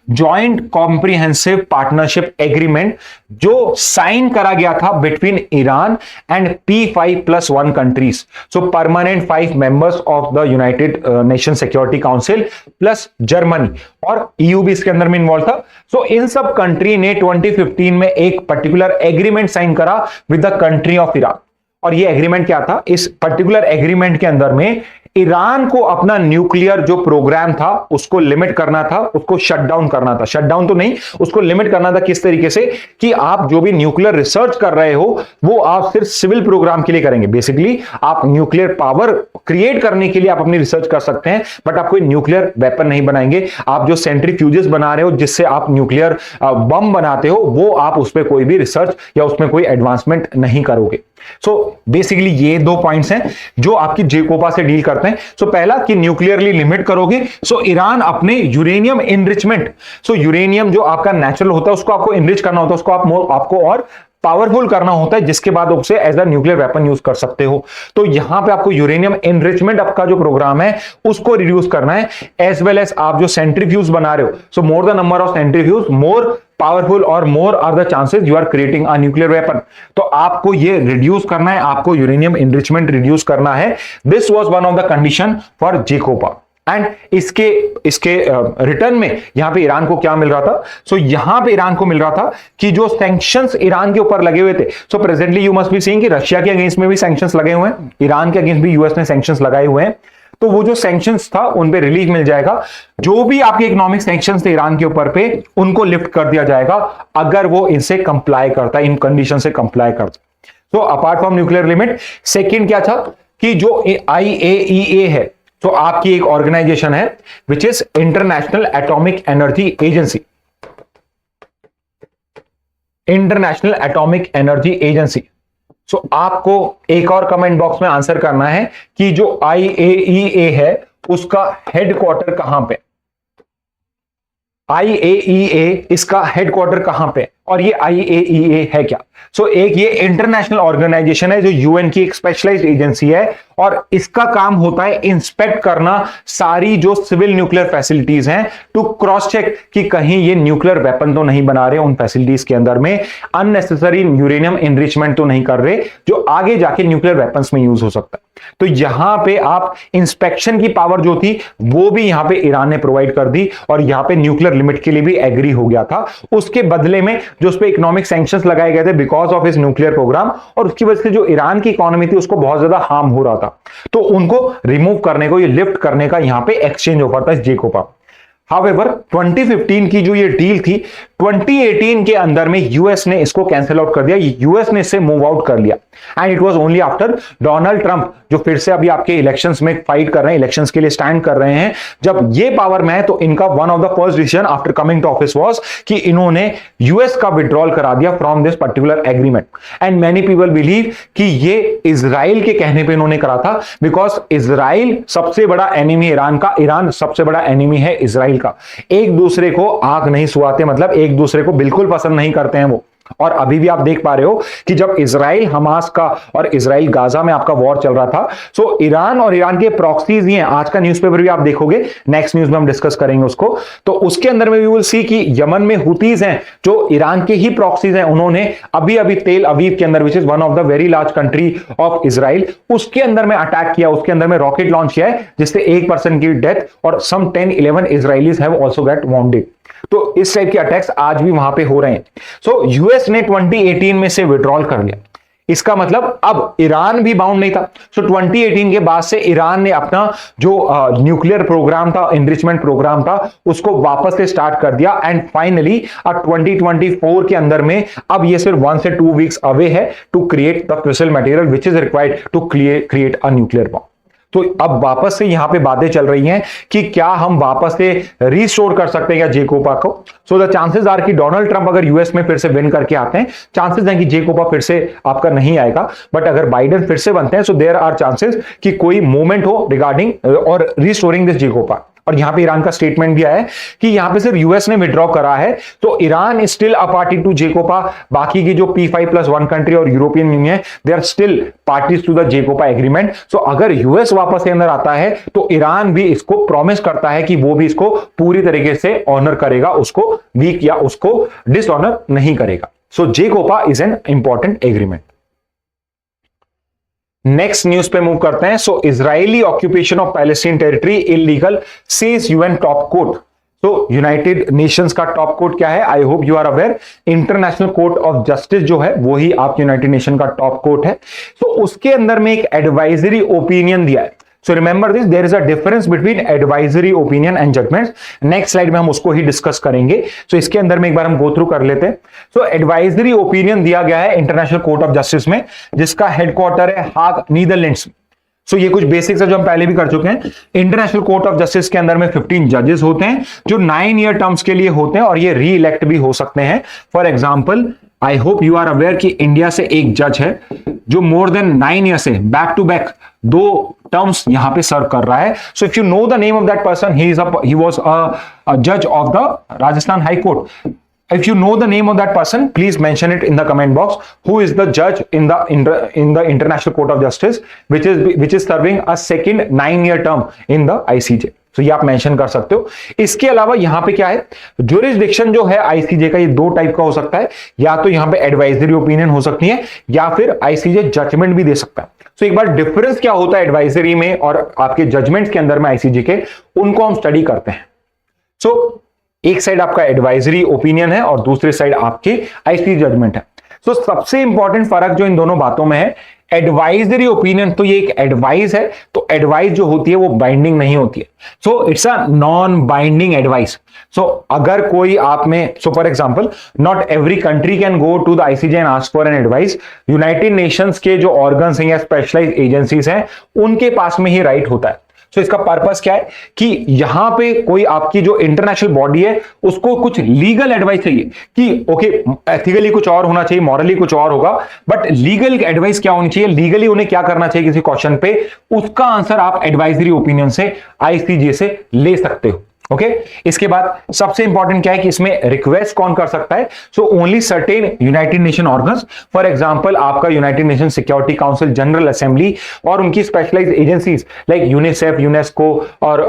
जॉइंट कॉम्प्रिहेंसिव पार्टनरशिप एग्रीमेंट, जो साइन करा गया था between Iran and P5+1 countries. So permanent 5 members of the United Nation Security council plus Germany, और EU भी इसके अंदर में इन्वॉल्व था। सो इन सब कंट्री ने 2015 में एक पर्टिकुलर एग्रीमेंट साइन करा with the country of Iran. और ये एग्रीमेंट क्या था? इस पर्टिकुलर एग्रीमेंट के अंदर में ईरान को अपना न्यूक्लियर जो प्रोग्राम था उसको लिमिट करना था, उसको शट डाउन करना था। शट डाउन तो नहीं, उसको लिमिट करना था। किस तरीके से? कि आप जो भी न्यूक्लियर रिसर्च कर रहे हो वो आप सिर्फ सिविल प्रोग्राम के लिए करेंगे। बेसिकली आप न्यूक्लियर पावर क्रिएट करने के लिए आप अपनी रिसर्च कर सकते हैं, बट आप कोई न्यूक्लियर वेपन नहीं बनाएंगे। आप जो सेंट्रीफ्यूजेस बना रहे हो जिससे आप न्यूक्लियर बम बनाते हो, वो आप उस पर कोई भी रिसर्च या उसमें कोई एडवांसमेंट नहीं करोगे। सो बेसिकली ये 2 पॉइंट्स हैं जो आपकी ज़ेकोपा से डील करते हैं। सो पहला कि न्यूक्लियरली लिमिट करोगे। सो ईरान अपने यूरेनियम इनरिचमेंट, सो यूरेनियम जो आपका नेचुरल होता है उसको आपको इनरिच करना होता है, उसको आपको और पावरफुल करना होता है, जिसके बाद उसे as a nuclear weapon use कर सकते हो। तो यहां पे आपको यूरेनियम एनरिचमेंट आपका जो प्रोग्राम है उसको रिड्यूस करना है, एज वेल एज आप जो सेंट्रीफ्यूज बना रहे हो, so more the number of centrifuge more powerful और more are the chances you are creating a nuclear weapon. तो आपको ये रिड्यूस करना है, आपको यूरेनियम एनरिचमेंट रिड्यूस करना है। This was one of the condition for JCPOA. And इसके रिटर्न में यहां पे ईरान को क्या मिल रहा था? सो यहां पे ईरान को मिल रहा था कि जो सैंक्शंस ईरान के ऊपर लगे हुए थे, so presently you must be seeing कि रशिया के अगेंस्ट में भी सैंक्शंस लगे हुए हैं, ईरान के अगेंस्ट भी यूएस ने सैंक्शंस लगाए हुए हैं। तो वो जो सैंक्शंस था उन पे रिलीफ मिल जाएगा। जो भी आपके इकोनॉमिक सैंक्शंस थे ईरान के ऊपर पे, उनको लिफ्ट कर दिया जाएगा अगर वो इनसे कंप्लाई करता है, इन कंडीशन से कंप्लाई करता है। So apart from nuclear limit, second क्या था कि जो IAEA है, तो आपकी एक ऑर्गेनाइजेशन है which is International Atomic Energy Agency. International Atomic Energy Agency. So आपको एक और कमेंट बॉक्स में आंसर करना है कि जो IAEA है उसका हेडक्वार्टर कहां पे? IAEA इसका हेडक्वार्टर कहां पे? और ये IAEA है क्या? एक ये इंटरनेशनल ऑर्गेनाइजेशन है जो यूएन की एक स्पेशलाइज्ड एजेंसी है और इसका काम होता है इंस्पेक्ट करना सारी जो सिविल न्यूक्लियर फैसिलिटीज हैं, टू क्रॉस चेक कि कहीं ये न्यूक्लियर वेपन तो नहीं बना रहे उन फैसिलिटीज के अंदर में, अननेसेसरी यूरेनियम एनरिचमेंट तो नहीं कर रहे जो आगे जाके न्यूक्लियर वेपन्स में यूज हो सकता है। तो यहां पे आप इंस्पेक्शन की पावर जो थी वो भी यहां पे ईरान ने प्रोवाइड कर दी और यहां पे न्यूक्लियर लिमिट के लिए भी एग्री हो गया था। उसके बदले में जो उस पे इकोनॉमिक सैंक्शंस लगाए गए थे बिकॉज ऑफ इस न्यूक्लियर प्रोग्राम, और उसकी वजह से जो ईरान की इकोनॉमी थी उसको बहुत ज्यादा हार्म हो रहा था, तो उनको रिमूव करने को, ये लिफ्ट करने का यहां पे एक्सचेंज ऑफर था इस जेकोपा। हाउएवर 2015 की जो ये डील थी 2018 के अंदर में यूएस ने इसको कैंसिल आउट कर दिया, यूएस ने इससे मूव आउट कर लिया and it was only after Donald Trump, जो फिर से अभी आपके इलेक्शंस में फाइट कर रहे हैं, इलेक्शंस के लिए स्टैंड कर रहे हैं, जब ये पावर में है तो इनका one of the first decision after coming to office was कि इन्होंने यूएस का विड्रॉल करा दिया from this particular agreement. And many people believe कि ये इजराइल के कहने पे इन्होंने करा था, बिकॉज इजराइल सबसे बड़ा एनिमी ईरान का, ईरान सबसे बड़ा एनिमी है इजराइल का, एक दूसरे को आंख नहीं सुहाते, मतलब एक दूसरे को बिल्कुल पसंद नहीं करते हैं वो। और अभी भी आप देख पा रहे हो कि जब इजराइल हमास का और इजराइल गाजा में आपका वॉर चल रहा था, सो ईरान और ईरान के प्रॉक्सीज ही हैं। आज का न्यूज़पेपर भी आप देखोगे, नेक्स्ट न्यूज में हम डिस्कस करेंगे उसको, तो उसके अंदर में वी विल सी कि यमन में हुतीज हैं जो ईरान के ही प्रॉक्सीज हैं, उन्होंने अभी अभी तेल अवीव के अंदर, which is one of the very large country of Israel, उसके अंदर में अटैक किया, उसके अंदर में रॉकेट लॉन्च किया है जिससे एक पर्सन की डेथ और सम 10-11 Israelis have also get bounded. तो इस टाइप के अटैक्स आज भी वहां पे हो रहे हैं। सो यूएस ने 2018 में से विड्रॉल कर लिया, इसका मतलब अब ईरान भी बाउंड नहीं था। सो 2018 के बाद से ईरान ने अपना जो न्यूक्लियर प्रोग्राम था, एनरिचमेंट प्रोग्राम था, उसको वापस से स्टार्ट कर दिया एंड फाइनली अब 2024 के अंदर में अब ये सिर्फ 1 से 2 वीक्स अवे है to create the fissile material which is required to create a nuclear bomb. तो अब वापस से यहां पे बातें चल रही हैं कि क्या हम वापस से रीस्टोर कर सकते हैं क्या जेकोपा को। सो द चांसेस आर कि डोनाल्ड ट्रंप अगर यूएस में फिर से विन करके आते हैं, चांसेस हैं कि जेकोपा फिर से आपका नहीं आएगा, बट अगर बाइडेन फिर से बनते हैं सो देयर आर चांसेस कि कोई मूवमेंट हो रिगार्डिंग और रीस्टोरिंग दिस जेकोपा। और यहां पे ईरान का स्टेटमेंट भी आया है कि यहां पे सिर्फ यूएस ने विड्रॉ करा है, तो Iran is still a party to JCPOA. बाकी की जो P5+1 कंट्री और European Union, they are still parties to the JCPOA agreement. So अगर यूएस वापस से अंदर आता है तो ईरान भी इसको प्रॉमिस करता है कि वो भी इसको पूरी तरीके से ऑनर करेगा, उसको वीक या उसको डिसऑनर नहीं करेगा। So JCPOA is an important agreement. Next news पे मूव करते हैं। So Israeli occupation of Palestine territory illegal says UN top court. तो यूनाइटेड नेशंस का टॉप कोर्ट क्या है? I hope you are aware, International Court of Justice जो है वो ही आप यूनाइटेड नेशन का टॉप कोर्ट है। तो उसके अंदर में एक एडवाइजरी ओपिनियन दिया है। So remember this, there is a difference between advisory opinion and judgments. Next slide में हम उसको ही डिस्कस करेंगे। So इसके अंदर में एक बार हम गो थ्रू कर लेते हैं। So एडवाइजरी ओपिनियन दिया गया है इंटरनेशनल कोर्ट ऑफ जस्टिस में, जिसका हेडक्वार्टर है हाग, नीदरलैंड्स। सो ये कुछ बेसिक्स है जो हम पहले भी कर चुके हैं। इंटरनेशनल कोर्ट ऑफ जस्टिस के अंदर में 15 जजेस होते हैं जो 9 ईयर टर्म्स के लिए होते हैं और ये री इलेक्ट भी हो सकते हैं। For example, I hope you are aware कि इंडिया से एक जज है जो मोर देन 9 ईयर से बैक टू बैक 2 टर्म्स यहां पे सर्व कर रहा है। So if you know the name of that person, he was a जज of the Rajasthan high court. If you know the name of that person, please mention it in the comment box. Who is the judge in the International Court of Justice, which is serving a second 9-year term in the ICJ? तो ये आप मेंशन कर सकते हो। इसके अलावा यहां पे क्या है, जुरिस्डिक्शन जो है आईसीजे का, ये 2 टाइप का हो सकता है। या तो यहां पे एडवाइजरी ओपिनियन हो सकती है या फिर आईसीजे जजमेंट भी दे सकता है। तो एक बार डिफरेंस क्या होता है एडवाइजरी में और आपके जजमेंट के अंदर में आईसीजे के, उनको हम स्टडी करते हैं। सो एक साइड आपका एडवाइजरी ओपिनियन है और दूसरी साइड आपके आईसीजे जजमेंट है। सो सबसे इंपॉर्टेंट फर्क जो इन दोनों बातों में है, एडवाइजरी ओपिनियन तो ये एक एडवाइस है, तो एडवाइस जो होती है वो बाइंडिंग नहीं होती है। So it's a non binding advice. So अगर कोई आप में, so for example, not every country can go to the ICJ and ask for an advice. United Nations के जो ऑर्गन्स हैं या स्पेशलाइज्ड एजेंसीज हैं, उनके पास में ही राइट होता है। सो इसका पर्पस क्या है कि यहां पे कोई आपकी जो इंटरनेशनल बॉडी है उसको कुछ लीगल एडवाइस चाहिए कि ओके, एथिकली कुछ और होना चाहिए, मॉरली कुछ और होगा, बट लीगल एडवाइस क्या होनी चाहिए, लीगली उन्हें क्या करना चाहिए किसी क्वेश्चन पे, उसका आंसर आप एडवाइजरी ओपिनियन से, आईसीजे से ले सकते हो। ओके इसके बाद सबसे इंपॉर्टेंट क्या है कि इसमें रिक्वेस्ट कौन कर सकता है? So only certain United Nation organs, for example आपका United Nation Security Council, General Assembly और उनकी specialised agencies like UNICEF, UNESCO और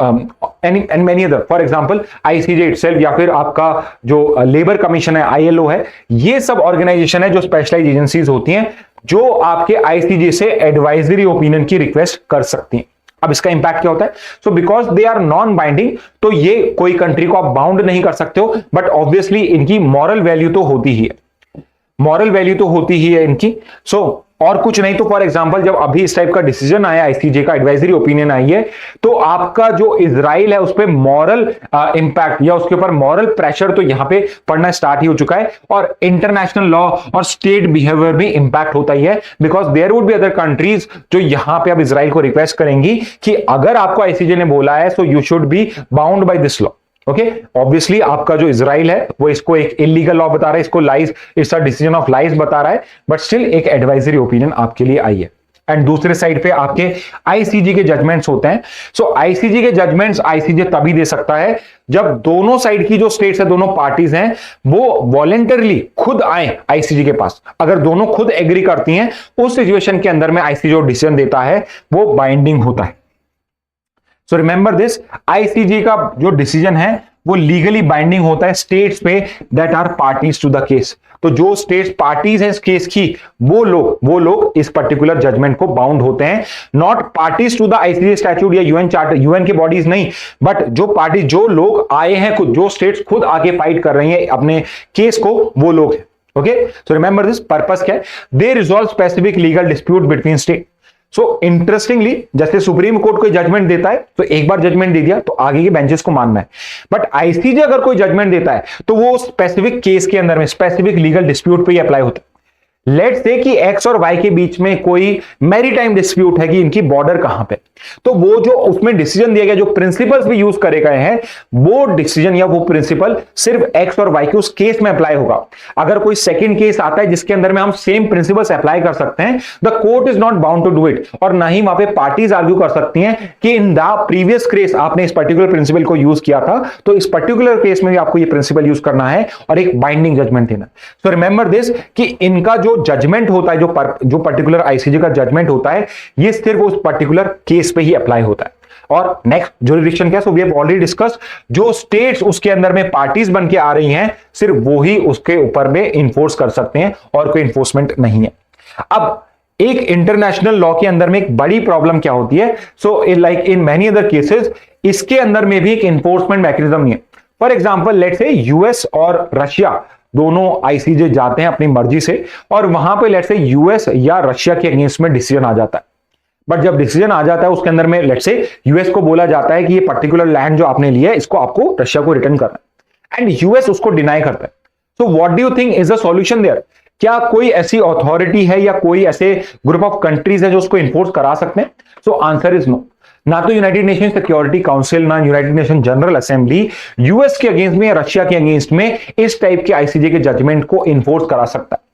and many other, for example ICJ itself या फिर आपका जो लेबर कमीशन है, आईएलओ है, ये सब ऑर्गेनाइजेशन है जो स्पेशलाइज एजेंसीज होती हैं जो आपके आईसीजे से एडवाइजरी ओपिनियन की रिक्वेस्ट कर सकती हैं। अब इसका इंपैक्ट क्या होता है? So because they are non binding, तो ये कोई कंट्री को आप बाउंड नहीं कर सकते हो, बट ऑब्वियसली इनकी मॉरल वैल्यू तो होती ही है, मॉरल वैल्यू तो होती ही है इनकी। सो और कुछ नहीं तो फॉर एग्जांपल जब अभी इस टाइप का डिसीजन आया, आईसीजे का एडवाइजरी ओपिनियन आई है, तो आपका जो इजराइल है उस पर मॉरल इंपैक्ट या उसके ऊपर मॉरल प्रेशर तो यहां पे पड़ना स्टार्ट ही हो चुका है, और इंटरनेशनल लॉ और स्टेट बिहेवियर भी इंपैक्ट होता ही है, because there would be other countries जो यहां पे अब इजराइल को रिक्वेस्ट करेंगी कि अगर आपको आईसीजे ने बोला है so you should be bound by this law. Okay obviously आपका जो इजराइल है वो इसको एक इलीगल लॉ बता रहा है, इसको lies, it's a decision of lies बता रहा है, बट स्टिल एक एडवाइजरी ओपिनियन आपके लिए आई है। एंड दूसरे साइड पे आपके आईसीजे के जजमेंट्स होते हैं। सो आईसीजे के जजमेंट्स आईसीजे तभी दे सकता है जब दोनों साइड की जो स्टेट्स है, दोनों पार्टीज हैं, वो वॉलेंटरली खुद आए आईसीजे के पास। अगर दोनों खुद एग्री करती हैं उस सिचुएशन के अंदर में आईसीजे जो डिसीजन देता है वो बाइंडिंग होता है। सो रिमेंबर दिस, आईसीजे का जो डिसीजन है वो लीगली बाइंडिंग होता है स्टेट्स पे that are parties to the case. तो जो स्टेट्स पार्टीज हैं इस केस की, वो लोग इस पर्टिकुलर जजमेंट को बाउंड होते हैं, not parties to the ICJ statute या यूएन चार्टर, यूएन की बॉडीज नहीं, बट जो पार्टी, जो लोग आए हैं खुद, जो स्टेट्स खुद आके फाइट कर रही हैं अपने केस को, वो लोग हैं। Okay so remember this, purpose क्या है? They resolve specific legal dispute between state. So interestingly जैसे सुप्रीम कोर्ट कोई जजमेंट देता है तो एक बार जजमेंट दे दिया तो आगे के बेंचेस को मानना है, बट आईसीजे अगर कोई जजमेंट देता है तो वो स्पेसिफिक केस के अंदर में स्पेसिफिक लीगल डिस्प्यूट पे ही अप्लाई होता है। लेट्स से कि एक्स और वाई के बीच में कोई मैरीटाइम डिस्प्यूट है कि इनकी बॉर्डर कहां पे, तो वो जो उसमें डिसीजन दिया गया, जो प्रिंसिपल्स भी यूज करे गए हैं, वो डिसीजन या वो प्रिंसिपल सिर्फ एक्स और वाई के उस केस में अप्लाई होगा। अगर कोई सेकंड केस आता है जिसके अंदर में हम सेम प्रिंसिपल्स अप्लाई कर सकते हैं, the court is not bound to do it, और ना ही वहां पे पार्टीज आर्ग्यू कर सकती हैं कि इन द प्रीवियस केस आपने इस पर्टिकुलर प्रिंसिपल को यूज किया था, तो इस पर्टिकुलर केस में भी आपको ये प्रिंसिपल यूज करना है और एक बाइंडिंग जजमेंट देना। सो रिमेंबर दिस कि इनका जो जजमेंट होता है, जो पर्टिकुलर आईसीजे का जजमेंट होता है, ये सिर्फ उस पर्टिकुलर केस पे ही अप्लाई होता है। और नेक्स्ट जुरिडिक्शन क्या है? So we have already discuss, जो स्टेट्स उसके अंदर में पार्टीज बन के आ रही हैं सिर्फ वो ही उसके ऊपर में इन्फोर्स कर सकते हैं और कोई इन्फोर्समेंट नहीं है। अब एक इंटरनेशनल लॉ के अंदर में एक बड़ी प्रॉब्लम क्या होती है? So like in many other cases इसके अंदर में भी एक इन्फोर्समेंट मैकेनिज्म नहीं है। For example let's say US और रशिया दोनों आईसीजे जाते हैं अपनी मर्जी से, और वहां पे लेट्स से यूएस या रशिया के अगेंस्ट में डिसीजन आ जाता है, बट जब डिसीजन आ जाता है उसके अंदर में लेट्स से यूएस को बोला जाता है कि ये पर्टिकुलर लैंड जो आपने लिया है इसको आपको रशिया को रिटर्न करना है, एंड यूएस उसको डिनाई करता है। So what do you think is the solution there? क्या कोई ऐसी अथॉरिटी है या कोई ऐसे ग्रुप ऑफ कंट्रीज है जो उसको इन्फोर्स करा सकते हैं? So answer is no. ना तो यूनाइटेड नेशन सिक्योरिटी काउंसिल, ना United Nation General Assembly US के अगेंस्ट में या रशिया के अगेंस्ट में इस टाइप के आईसीजे के जजमेंट को इन्फोर्स करा सकता है।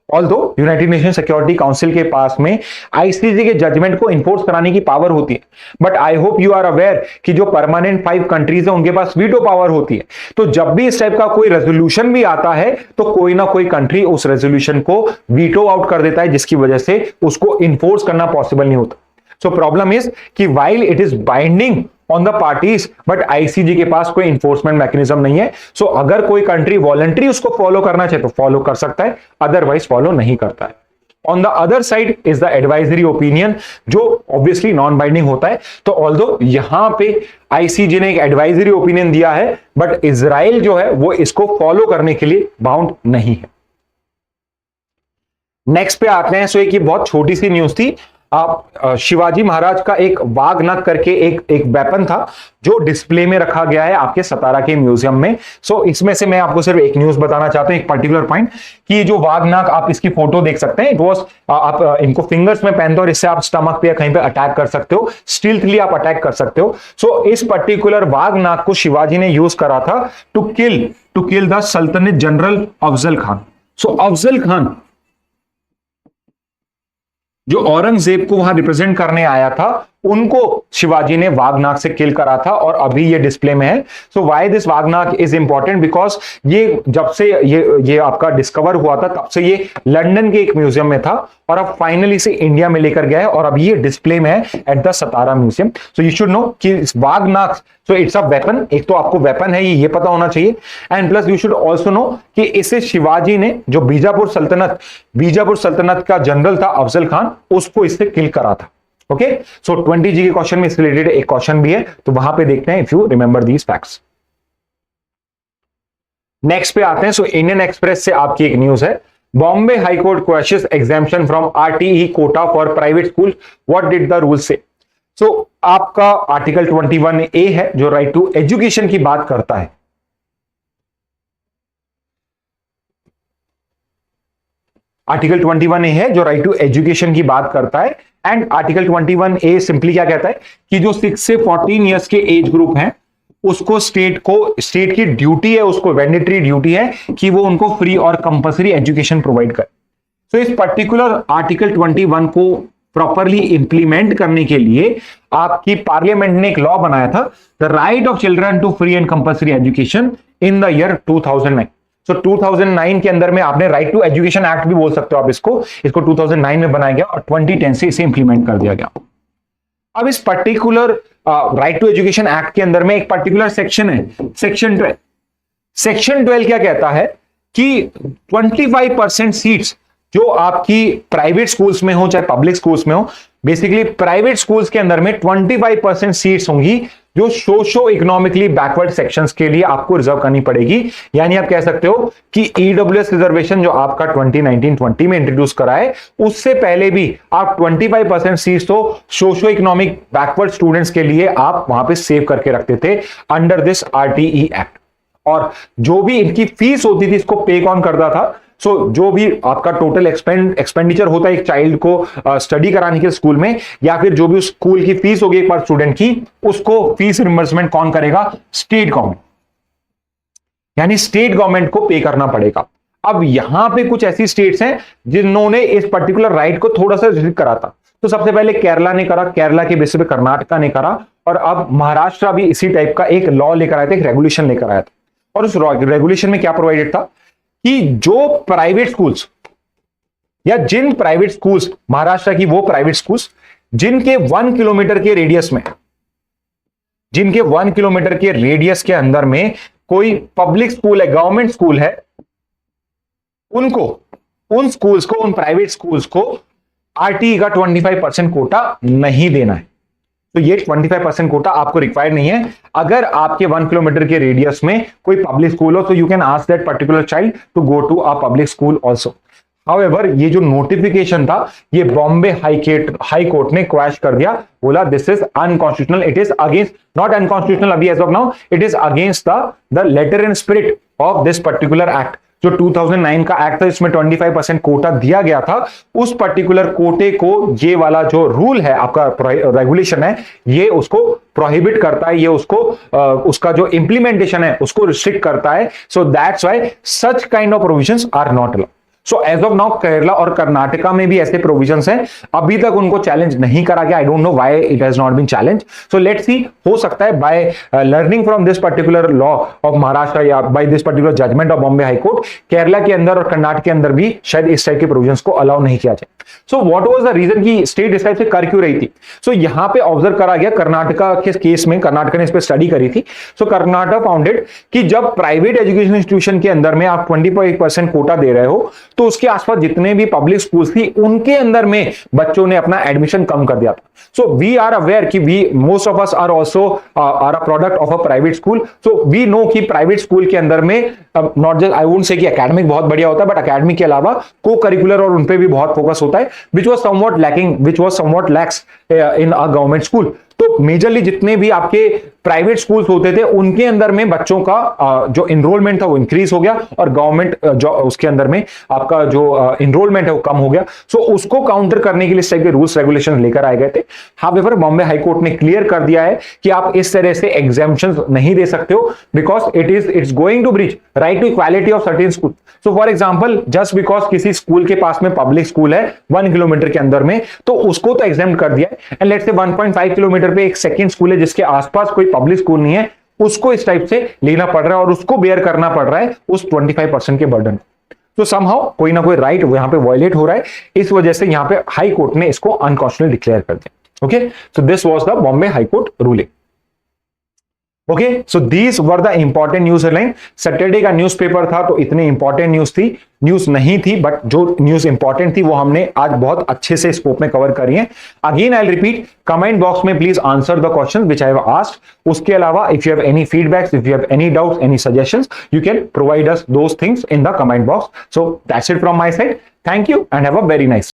Although United Nation Security council के पास में आईसीजे के जजमेंट को इन्फोर्स कराने की पावर होती है, but I hope you are aware कि जो परमानेंट 5 कंट्रीज है उनके पास वीटो पावर होती है। तो जब भी इस टाइप का कोई रेजोल्यूशन भी आता है तो कोई ना कोई कंट्री उस रेजोल्यूशन को वीटो आउट कर देता है, जिसकी वजह से उसको इन्फोर्स करना पॉसिबल नहीं होता। सो प्रॉब्लम इज कि while it is binding on the parties, but ICJ के पास कोई इन्फोर्समेंट मैकेनिज्म नहीं है। सो अगर कोई कंट्री वॉलंटरी उसको फॉलो करना चाहे तो फॉलो कर सकता है, अदरवाइज फॉलो नहीं करता है। On the other side is the advisory opinion, जो ऑब्वियसली नॉन बाइंडिंग होता है। तो ऑल्दो यहां पे आईसीजे ने एक एडवाइजरी ओपिनियन दिया है, बट इजराइल जो है वो इसको फॉलो करने के लिए बाउंड नहीं है। नेक्स्ट पे आते हैं। सो एक ये बहुत छोटी सी न्यूज थी। आप शिवाजी महाराज का एक वाघनख करके एक वेपन था जो डिस्प्ले में रखा गया है आपके सतारा के म्यूजियम में। सो इसमें से मैं आपको सिर्फ एक न्यूज बताना चाहता हूं, एक पर्टिकुलर पॉइंट, कि ये जो वाघनख आप इसकी फोटो देख सकते हैं, वो आप इनको फिंगर्स में पहनते हो और इससे आप स्टमक पे या कहीं पे अटैक कर सकते हो, स्टील्थली आप अटैक कर सकते हो। सो इस पर्टिकुलर वाघनख को शिवाजी ने यूज करा था टू किल द सल्तनत जनरल अफजल खान। सो अफजल खान जो औरंगजेब को वहां रिप्रेजेंट करने आया था, उनको शिवाजी ने वाघनाग से किल करा था और अभी ये डिस्प्ले में है। So why this waghnakh is important, because ये जब से ये आपका डिस्कवर हुआ था तब से ये लंदन के एक म्यूजियम में था और अब फाइनली से इंडिया में लेकर गया है और अभी ये डिस्प्ले में है at the Satara museum. So you should know कि वाघनाग, सो इट्स अ वेपन, एक तो आपको वेपन है ये पता होना चाहिए, and plus you should also know कि इसे शिवाजी ने, जो बीजापुर सल्तनत का जनरल था अफजल खान, उसको इससे किल करा था। ओके, सो 20 जी के क्वेश्चन में इससे रिलेटेड एक क्वेश्चन भी है, तो वहां पे देखते हैं if you remember these facts. Next पे आते हैं। सो इंडियन एक्सप्रेस से आपकी एक न्यूज है, Bombay high court questions exemption from RTE Kota for private school, what did the rule से। सो आपका आर्टिकल 21A है जो राइट टू एजुकेशन की बात करता है। आर्टिकल 21A है जो राइट टू एजुकेशन की बात करता है, एंड आर्टिकल 21A सिंपली क्या कहता है कि जो 6 से 14 ईयर्स के एज ग्रुप हैं उसको स्टेट की ड्यूटी है, उसको मैंडेटरी ड्यूटी है कि वो उनको फ्री और कंपलसरी एजुकेशन प्रोवाइड करे। तो इस पर्टिकुलर आर्टिकल 21 को प्रॉपरली इंप्लीमेंट करने के लिए आपकी पार्लियामेंट ने एक लॉ बनाया था, the right of children to free and compulsory education in the year 2009। So 2009 के अंदर में आपने राइट टू एजुकेशन एक्ट भी बोल सकते हो आप इसको 2009 में बनाया गया और 2010 से इसे इंप्लीमेंट कर दिया गया। अब इस particular right to education act के अंदर में एक पर्टिकुलर सेक्शन है, सेक्शन 12। सेक्शन 12 क्या कहता है कि 25% सीट्स जो आपकी प्राइवेट स्कूल्स में हो चाहे पब्लिक स्कूल्स में हो, बेसिकली प्राइवेट स्कूल्स के अंदर में 25% सीट्स होंगी जो सोशो इकोनॉमिकली बैकवर्ड सेक्शंस के लिए आपको रिजर्व करनी पड़ेगी। यानी आप कह सकते हो कि ईडब्ल्यूएस रिजर्वेशन जो आपका 2019-20 में इंट्रोड्यूस करा है, उससे पहले भी आप 25% सीट्स तो सोशो इकोनॉमिक बैकवर्ड स्टूडेंट्स के लिए आप वहां पे सेव करके रखते थे अंडर दिस आरटीई एक्ट। और जो भी इनकी फीस होती थी इसको पे कौन करता था, सो जो भी आपका टोटल एक्सपेंडिचर होता है एक चाइल्ड को स्टडी कराने के स्कूल में, या फिर जो भी उस स्कूल की फीस होगी एक पर स्टूडेंट की, उसको फीस रिम्बर्समेंट कौन करेगा, स्टेट गवर्नमेंट, यानी स्टेट गवर्नमेंट को पे करना पड़ेगा। अब यहां पे कुछ ऐसी स्टेट्स हैं जिन्होंने इस पर्टिकुलर राइट को थोड़ा सा रिस्ट्रिक्ट करा था। तो सबसे पहले केरला ने करा, केरला के बेसिस पे कर्नाटका ने करा, और अब महाराष्ट्र भी इसी टाइप का एक लॉ लेकर आया था, एक रेगुलेशन लेकर आया था। और उस रेगुलेशन में क्या प्रोवाइडेड था कि जो प्राइवेट स्कूल्स या जिन प्राइवेट स्कूल्स, महाराष्ट्र की वो प्राइवेट स्कूल्स जिनके 1 किलोमीटर के रेडियस में, जिनके 1 किलोमीटर के रेडियस के अंदर में कोई पब्लिक स्कूल है, गवर्नमेंट स्कूल है, उनको, उन स्कूल्स को, उन प्राइवेट स्कूल्स को आरटीई का 25% कोटा नहीं देना है। तो ये 25% कोटा आपको रिक्वायर्ड नहीं है। अगर आपके 1 किलोमीटर के रेडियस में कोई पब्लिक स्कूल हो तो you can ask that particular child to go to a public school also. However ये जो नोटिफिकेशन था ये बॉम्बे हाई कोर्ट ने क्वैश कर दिया, बोला this is unconstitutional, it is against, not unconstitutional अभी as of now, it is against the letter and spirit of this particular act. जो 2009 का एक्ट था इसमें 25% कोटा दिया गया था, उस पर्टिकुलर कोटे को ये वाला जो रूल है आपका रेगुलेशन है ये उसको प्रोहिबिट करता है, ये उसको उसका जो इंप्लीमेंटेशन है उसको रिस्ट्रिक्ट करता है। So that's why such kind of provisions are not allowed. So as of now Kerala और कर्नाटका में भी ऐसे प्रोविजंस हैं, अभी तक उनको चैलेंज नहीं करा गया। I don't know why it has not been challenge. So let's see, हो सकता है by learning from this particular law of Maharashtra या by this particular judgement of Bombay high court, Kerala के अंदर और कर्नाटक के अंदर भी शायद इस टाइप के प्रोविजंस को अलाउ नहीं किया जाए। So what was the reason कि स्टेट इस टाइप से कर क्यों रही थी। सो यहां पे ऑब्जर्व करा गया कर्नाटका के केस में, कर्नाटक ने इस पर स्टडी करी थी। सो कर्नाटक फाउंडेड कि जब प्राइवेट एजुकेशन इंस्टीट्यूशन के अंदर में आप 25% कोटा दे रहे हो तो उसके आसपास जितने भी पब्लिक स्कूल्स थी उनके अंदर में बच्चों ने अपना एडमिशन कम कर दिया था। सो वी आर अवेयर कि we most of us are also are a product of a private school. So we know कि प्राइवेट स्कूल के अंदर में not just, I wouldn't say कि एकेडमिक बहुत बढ़िया होता है, बट एकेडमिक के अलावा को करिकुलर और उनपे भी बहुत फोकस होता है, which was somewhat lacking, which was somewhat lacks in a government school। तो मेजरली जितने भी आपके प्राइवेट स्कूल्स होते थे उनके अंदर में बच्चों का जो इनरोलमेंट था वो इंक्रीज हो गया और गवर्नमेंट जो उसके अंदर में आपका जो इनरोलमेंट है वो कम हो गया। सो उसको काउंटर करने के लिए इस टाइप के रूल्स रेगुलेशन लेकर आए गए थे। हाउएवर बॉम्बे हाई कोर्ट ने क्लियर कर दिया है कि आप इस तरह से एग्जाम्पशंस नहीं दे सकते हो, because it's going to breach right to equality of certain school. So for example just because किसी स्कूल के पास में पब्लिक स्कूल है 1 किलोमीटर के अंदर में, तो उसको तो एग्जाम्प्ट कर दिया है, एंड लेट्स से 1.5 किलोमीटर पे एक सेकंड स्कूल है जिसके आसपास कोई पब्लिक स्कूल नहीं है, उसको इस टाइप से लेना पड़ रहा है और उसको बेयर करना पड़ रहा है उस 25% के बर्डन। तो समहाउ कोई ना कोई राइट यहां पे वायलेट हो रहा है, इस वजह से यहां पे हाई कोर्ट ने इसको अनकॉन्स्टिट्यूशनल डिक्लेयर कर दिया। Okay, so this was the Bombay high court ruling. Okay, so these were the important news headline. Saturday का न्यूज़पेपर था तो इतनी इंपॉर्टेंट न्यूज नहीं थी, बट जो न्यूज इंपॉर्टेंट थी वो हमने आज बहुत अच्छे से स्कोप में कवर करी है। Again I repeat, comment box में please answer the question which I have asked. उसके अलावा if you have any feedbacks, if you have any doubts, any suggestions, you can provide us those things in the comment box. So that's it from my side. Thank you and have a very nice